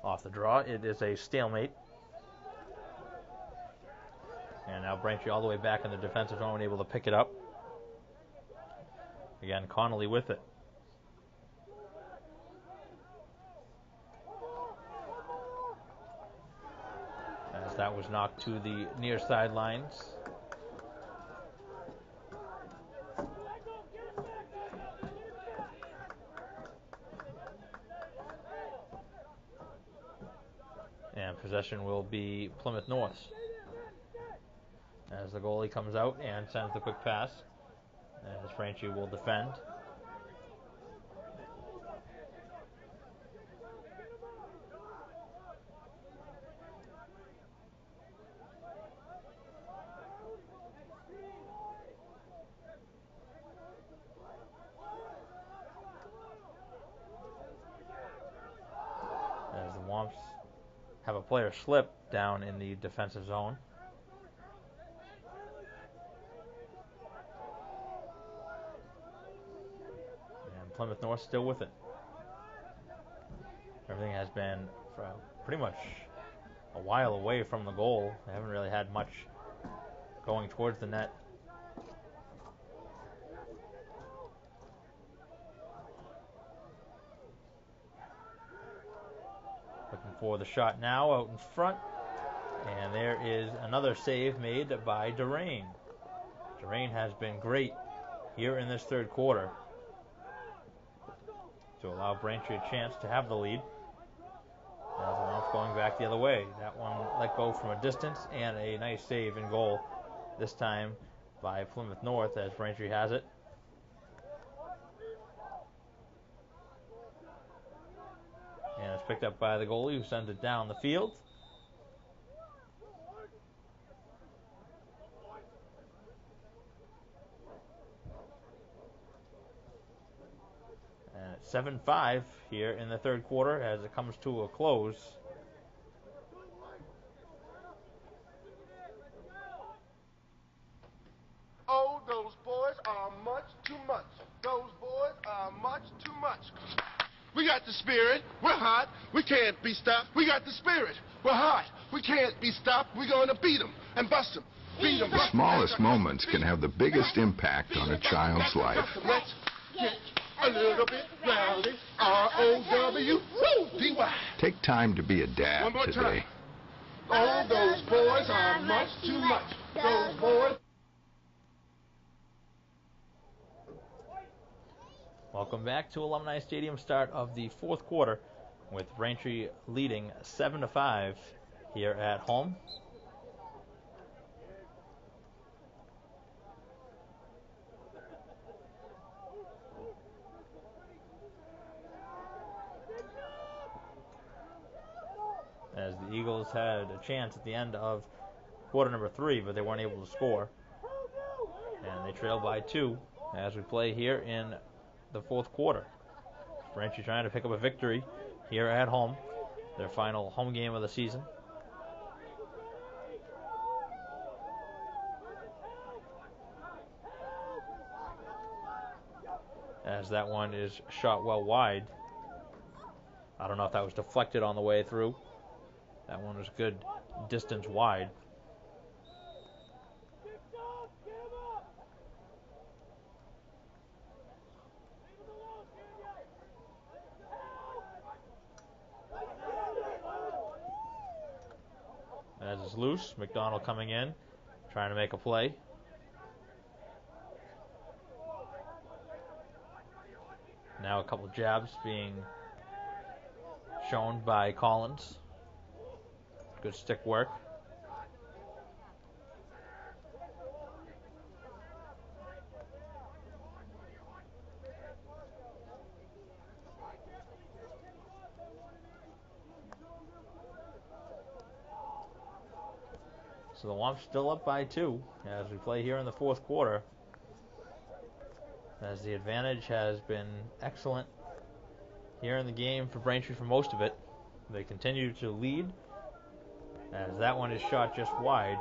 Off the draw, it is a stalemate. And now Braintree all the way back in the defensive zone, able to pick it up. Again, Connolly with it. As that was knocked to the near sidelines. And possession will be Plymouth North. As the goalie comes out and sends the quick pass. As Braintree will defend. As the Womps have a player slip down in the defensive zone. And Plymouth North still with it. Everything has been pretty much a while away from the goal. They haven't really had much going towards the net. Looking for the shot now out in front. And there is another save made by Durain. Durain has been great here in this third quarter to allow Braintree a chance to have the lead. As the Womps going back the other way. That one let go from a distance and a nice save in goal. This time by Plymouth North as Braintree has it. And it's picked up by the goalie who sends it down the field. And it's 7-5 here in the third quarter as it comes to a close. Oh, those boys are much too much. Those boys are much too much. We got the spirit. We're hot. We can't be stopped. We got the spirit. We're hot. We can't be stopped. We're going to beat them and bust them. Beat them. The smallest moments can have the biggest impact on a child's life. Let's get a little bit rowdy. R-O-W-D-Y. Take time to be a dad One more today. time. Oh, those boys are much too much. Those boys. Welcome back to Alumni Stadium, start of the fourth quarter with Braintree leading 7-5 here at home. As the Eagles had a chance at the end of quarter number 3, but they weren't able to score. And they trail by 2 as we play here in the fourth quarter. Braintree trying to pick up a victory here at home, their final home game of the season. As that one is shot well wide. I don't know if that was deflected on the way through. That one was good distance wide. As it's loose, McDonald coming in, trying to make a play. Now a couple jabs being shown by Collins. Good stick work. So the Womps still up by 2 as we play here in the fourth quarter. As the advantage has been excellent here in the game for Braintree for most of it. They continue to lead as that one is shot just wide.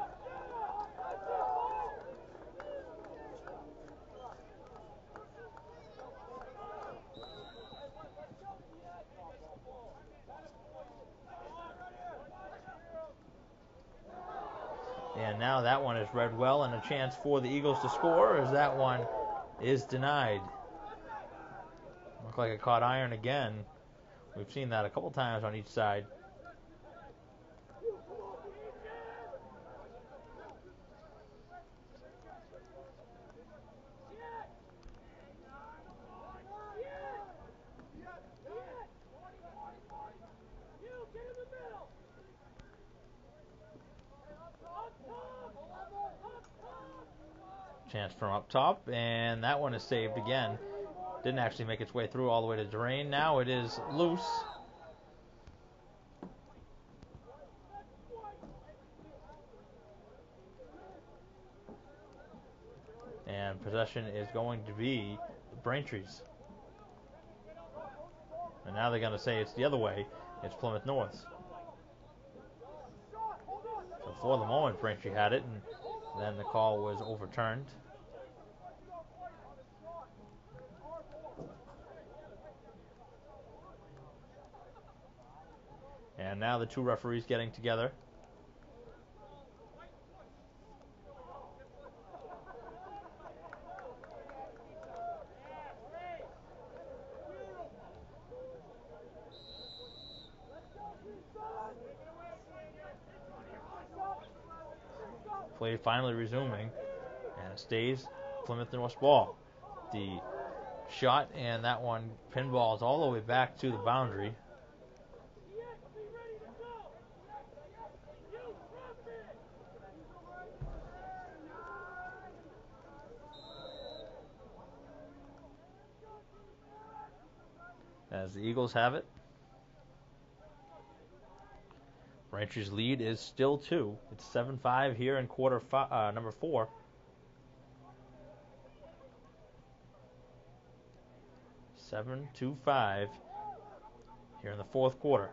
And now that one is read well, and a chance for the Eagles to score as that one is denied. Looked like it caught iron again. We've seen that a couple times on each side. Chance from up top, and that one is saved again. Didn't actually make its way through all the way to Drain. Now it is loose. And possession is going to be Braintree's. And now they're going to say it's the other way. It's Plymouth North's. So for the moment, Braintree had it, and then the call was overturned. And now the two referees getting together. Play finally resuming, and it stays Plymouth North's ball. The shot, and that one pinballs all the way back to the boundary. As the Eagles have it. Braintree's lead is still 2. It's 7-5 here in quarter number 4. Seven to 5 here in the fourth quarter.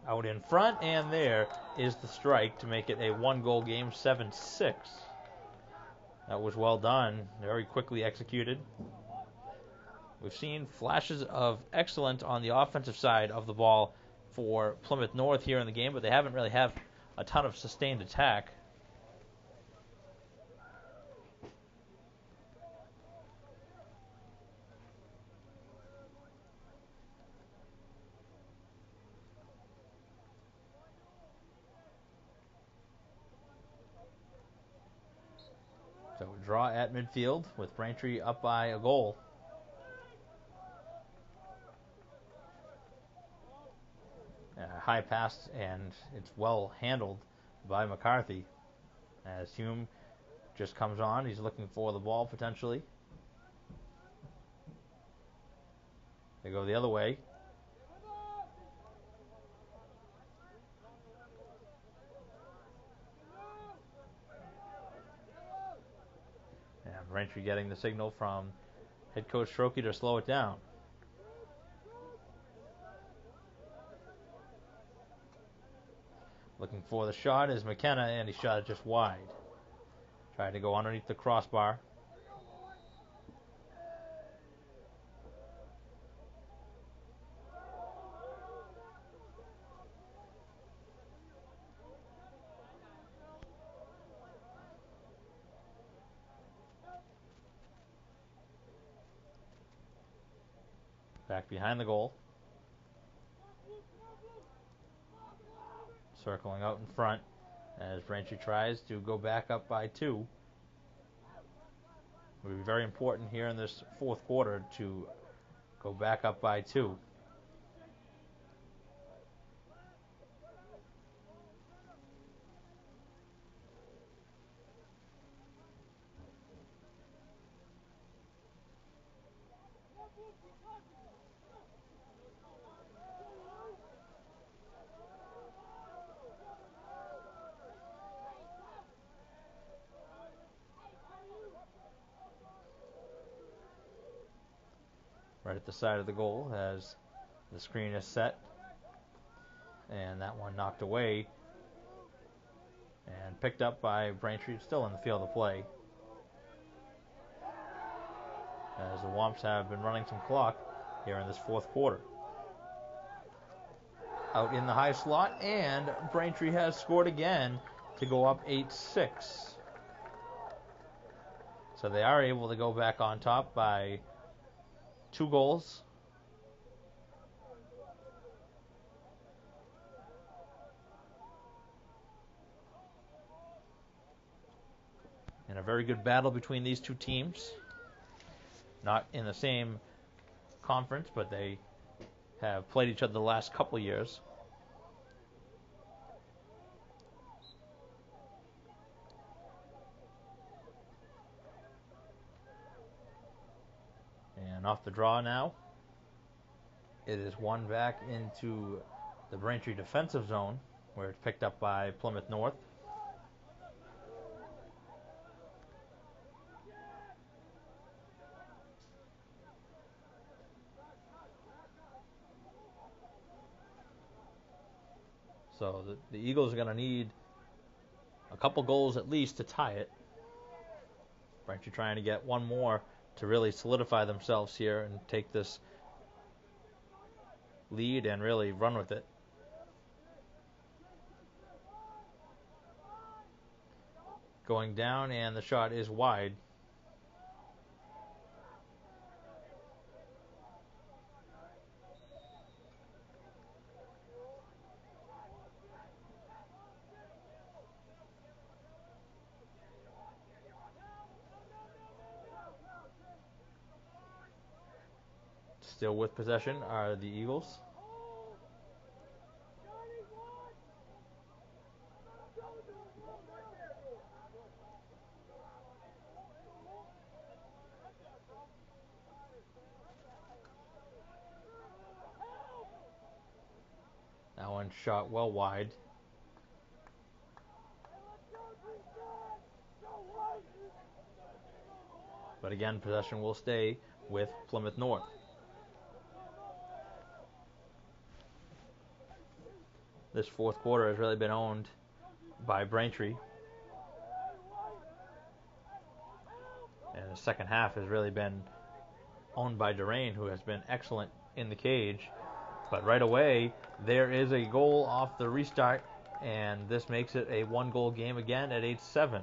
Out in front, and there is the strike to make it a 1-goal game, 7-6. That was well done, very quickly executed. We've seen flashes of excellence on the offensive side of the ball for Plymouth North here in the game, but they haven't really have a ton of sustained attack. So a draw at midfield with Braintree up by a goal. High pass, and it's well handled by McCarthy. As Hume just comes on, he's looking for the ball potentially. They go the other way. And Braintree getting the signal from head coach Strokey to slow it down. Looking for the shot is McKenna, and he shot it just wide. Tried to go underneath the crossbar. Back behind the goal. Circling out in front as Braintree tries to go back up by 2. It will be very important here in this fourth quarter to go back up by 2. right at the side of the goal as the screen is set. And that one knocked away and picked up by Braintree, still in the field of play. As the Womps have been running some clock here in this fourth quarter. Out in the high slot, and Braintree has scored again to go up 8-6. So they are able to go back on top by 2 goals. And a very good battle between these two teams. Not in the same conference, but they have played each other the last couple of years. And off the draw now. It is one back into the Braintree defensive zone, where it's picked up by Plymouth North. So the Eagles are going to need a couple goals at least to tie it. Braintree trying to get one more to really solidify themselves here and take this lead and really run with it. Going down, and the shot is wide. Still with possession are the Eagles. That one shot well wide. But again, possession will stay with Plymouth North. This fourth quarter has really been owned by Braintree. And the second half has really been owned by Durain, who has been excellent in the cage. But right away, there is a goal off the restart, and this makes it a 1-goal game again at 8-7.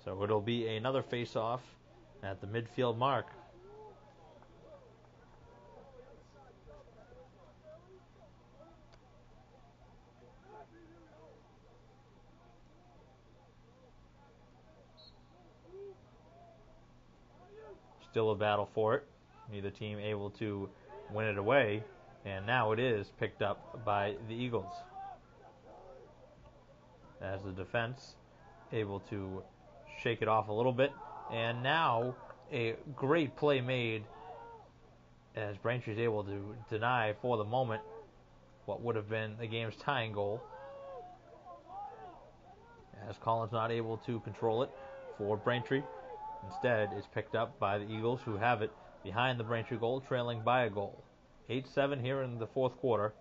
So it'll be another face-off at the midfield mark. Still a battle for it. Neither team able to win it away. And now it is picked up by the Eagles. As the defense able to shake it off a little bit. And now a great play made as Braintree is able to deny for the moment what would have been the game's tying goal. As Collins not able to control it for Braintree. Instead, it's picked up by the Eagles, who have it behind the Braintree goal, trailing by a goal. 8-7 here in the fourth quarter.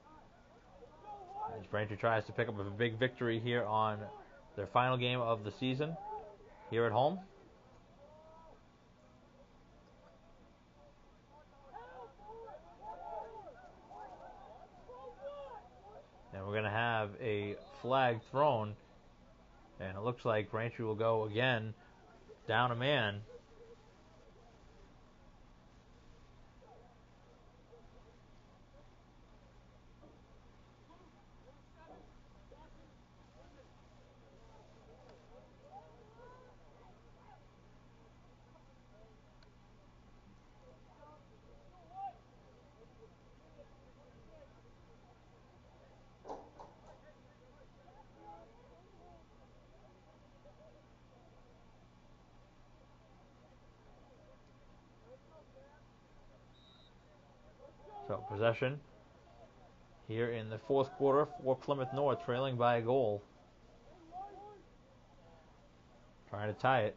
As Braintree tries to pick up a big victory here on their final game of the season here at home. And we're going to have a flag thrown. And it looks like Braintree will go again down a man. So possession here in the fourth quarter for Plymouth North, trailing by a goal. Trying to tie it.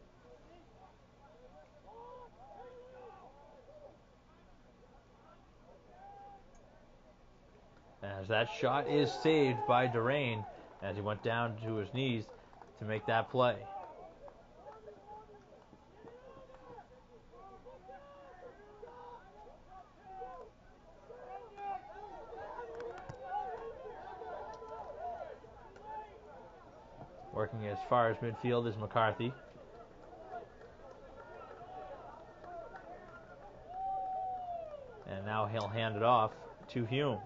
As that shot is saved by Durain as he went down to his knees to make that play. Working as far as midfield is McCarthy. And now he'll hand it off to Hume.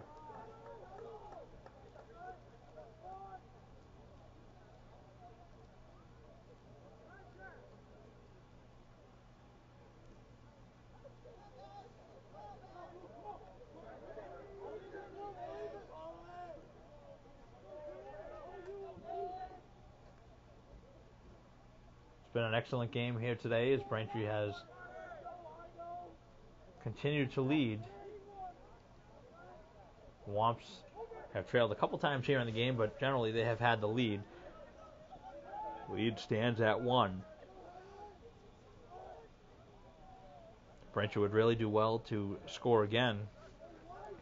It's been an excellent game here today as Braintree has continued to lead. Womps have trailed a couple times here in the game, but generally they have had the lead. Lead stands at 1. Braintree would really do well to score again,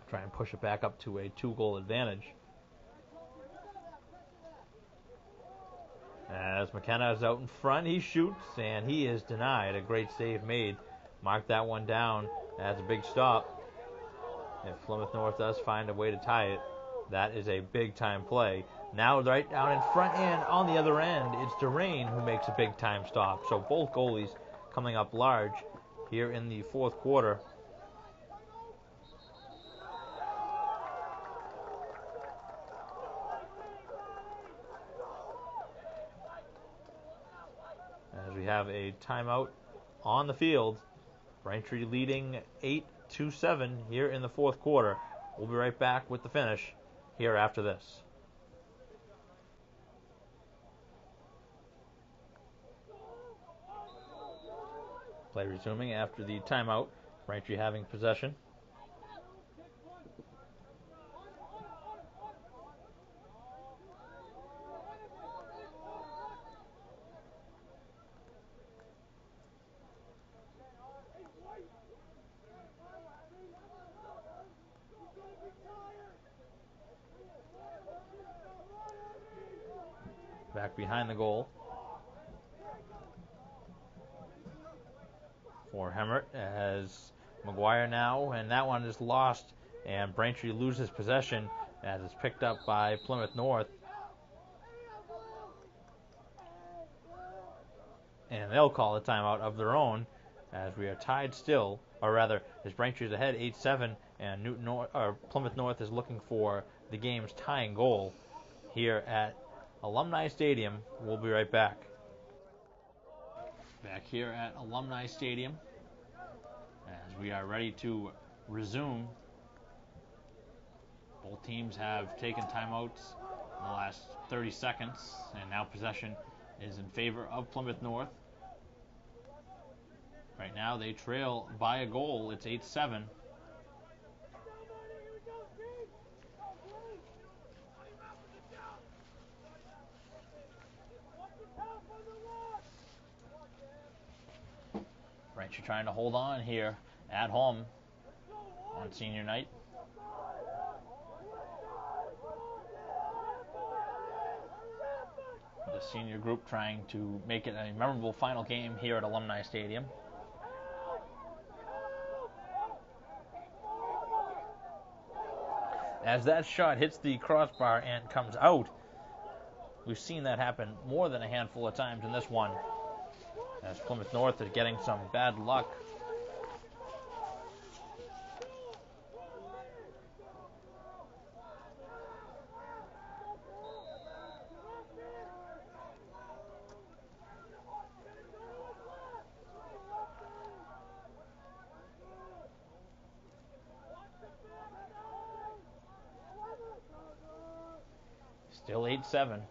try and push it back up to a 2-goal advantage. As McKenna is out in front, he shoots, and he is denied. A great save made. Mark that one down as a big stop. If Plymouth North does find a way to tie it, that is a big-time play. Now right down in front and on the other end, it's Durain who makes a big-time stop. So both goalies coming up large here in the fourth quarter. As we have a timeout on the field, Braintree leading 8-7 here in the fourth quarter. We'll be right back with the finish here after this. Play resuming after the timeout. Braintree having possession. Back behind the goal for Hemmert as McGuire now, and that one is lost, and Braintree loses possession as it's picked up by Plymouth North. And they'll call a timeout of their own as we are tied still, or rather, as Braintree is ahead 8-7, and Plymouth North is looking for the game's tying goal here at Alumni Stadium. We'll be right back. Back here at Alumni Stadium as we are ready to resume. Both teams have taken timeouts in the last 30 seconds, and now possession is in favor of Plymouth North. Right now they trail by a goal. It's 8-7. Braintree trying to hold on here at home on senior night. The senior group trying to make it a memorable final game here at Alumni Stadium. As that shot hits the crossbar and comes out, we've seen that happen more than a handful of times in this one. As Plymouth North is getting some bad luck. Still 8-7.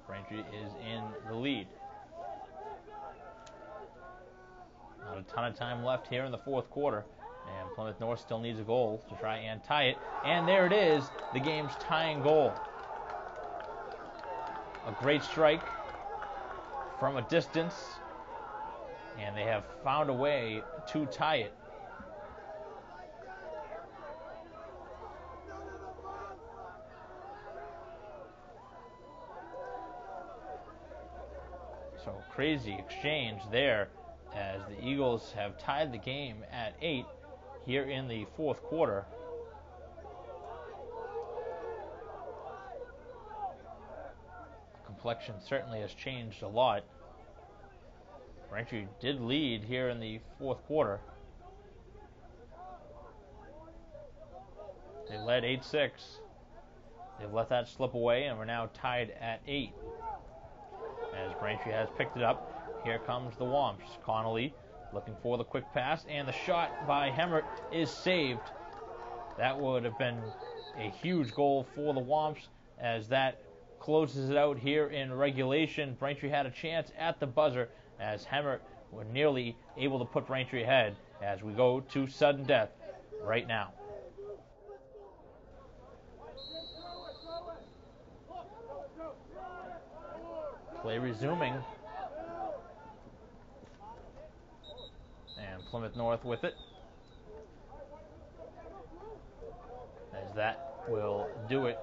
Braintree is in the lead. Not a ton of time left here in the fourth quarter. And Plymouth North still needs a goal to try and tie it. And there it is, the game's tying goal. A great strike from a distance, and they have found a way to tie it. So crazy exchange there as the Eagles have tied the game at 8 here in the fourth quarter. Complexion certainly has changed a lot. Braintree did lead here in the fourth quarter. They led 8-6. They've let that slip away, and we're now tied at 8. As Braintree has picked it up, here comes the Womps. Connolly looking for the quick pass, and the shot by Hemmert is saved. That would have been a huge goal for the Womps, as that closes it out here in regulation. Braintree had a chance at the buzzer, as Hemmert were nearly able to put Braintree ahead, as we go to sudden death right now. Play resuming. And Plymouth North with it. As that will do it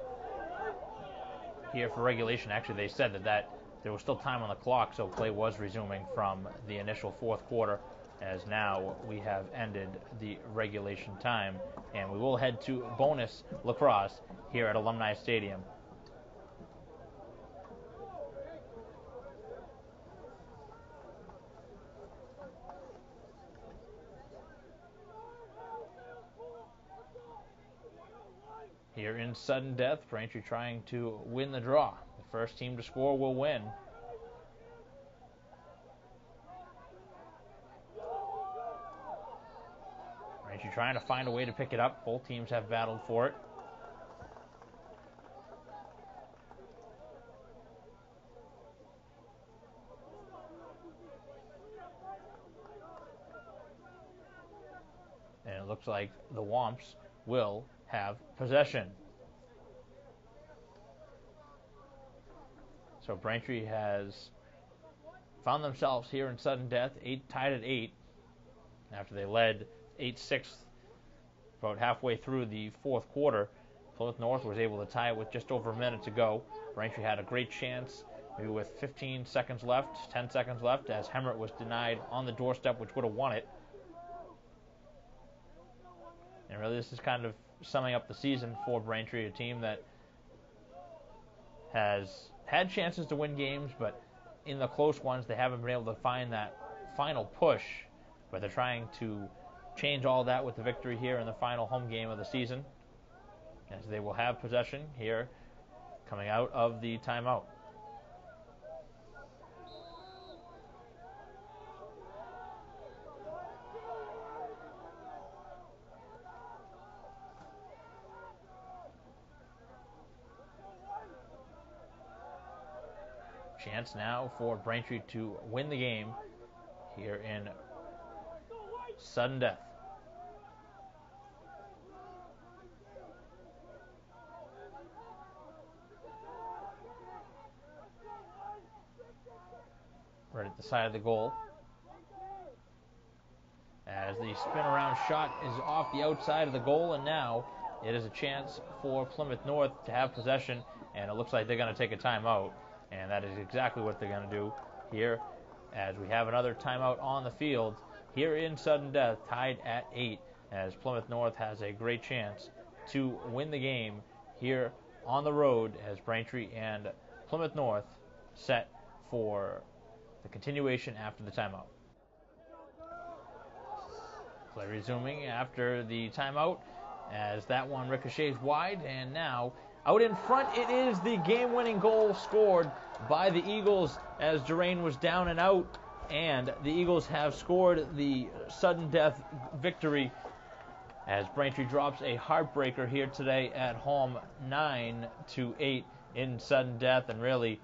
here for regulation. Actually, they said that there was still time on the clock, so play was resuming from the initial fourth quarter, as now we have ended the regulation time. And we will head to bonus lacrosse here at Alumni Stadium. Here in sudden death, Braintree trying to win the draw. The first team to score will win. Braintree trying to find a way to pick it up. Both teams have battled for it. And it looks like the Womps will have possession. So Braintree has found themselves here in sudden death, tied at 8, after they led 8-6 about halfway through the fourth quarter. Plymouth North was able to tie it with just over a minute to go. Braintree had a great chance, maybe with 15 seconds left, 10 seconds left, as Hemmert was denied on the doorstep, which would have won it. And really, this is kind of summing up the season for Braintree, a team that has had chances to win games, but in the close ones, they haven't been able to find that final push. But they're trying to change all that with the victory here in the final home game of the season, as they will have possession here coming out of the timeout. Chance now for Braintree to win the game here in sudden death. Right at the side of the goal, as the spin around shot is off the outside of the goal, and now it is a chance for Plymouth North to have possession, and it looks like they're going to take a timeout. And that is exactly what they're going to do here, as we have another timeout on the field here in sudden death, tied at 8, as Plymouth North has a great chance to win the game here on the road, as Braintree and Plymouth North set for the continuation after the timeout. Play resuming after the timeout, as that one ricochets wide, and now out in front, it is the game-winning goal scored by the Eagles, as Durain was down and out, and the Eagles have scored the sudden death victory, as Braintree drops a heartbreaker here today at home, 9-8 in sudden death, and really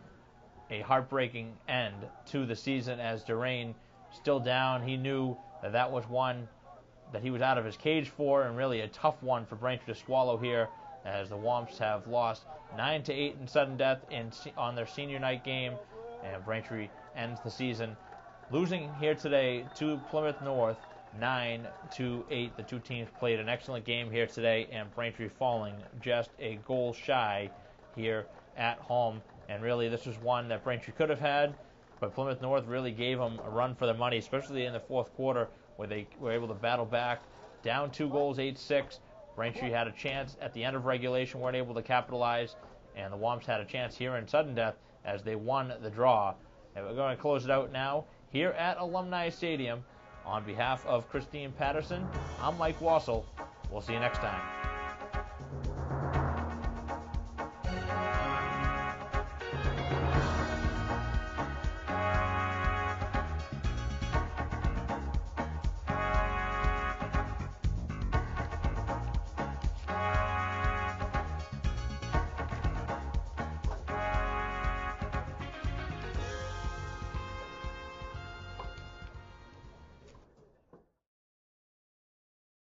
a heartbreaking end to the season, as Durain still down. He knew that was one that he was out of his cage for, and really a tough one for Braintree to swallow here, as the Womps have lost 9-8 in sudden death on their senior night game, and Braintree ends the season losing here today to Plymouth North 9-8. The two teams played an excellent game here today, and Braintree falling just a goal shy here at home. And really, this was one that Braintree could have had, but Plymouth North really gave them a run for their money, especially in the fourth quarter, where they were able to battle back, down 2 goals, 8-6. Braintree had a chance at the end of regulation, weren't able to capitalize, and the Womps had a chance here in sudden death as they won the draw. And we're going to close it out now here at Alumni Stadium. On behalf of Christine Patterson, I'm Mike Wassel. We'll see you next time.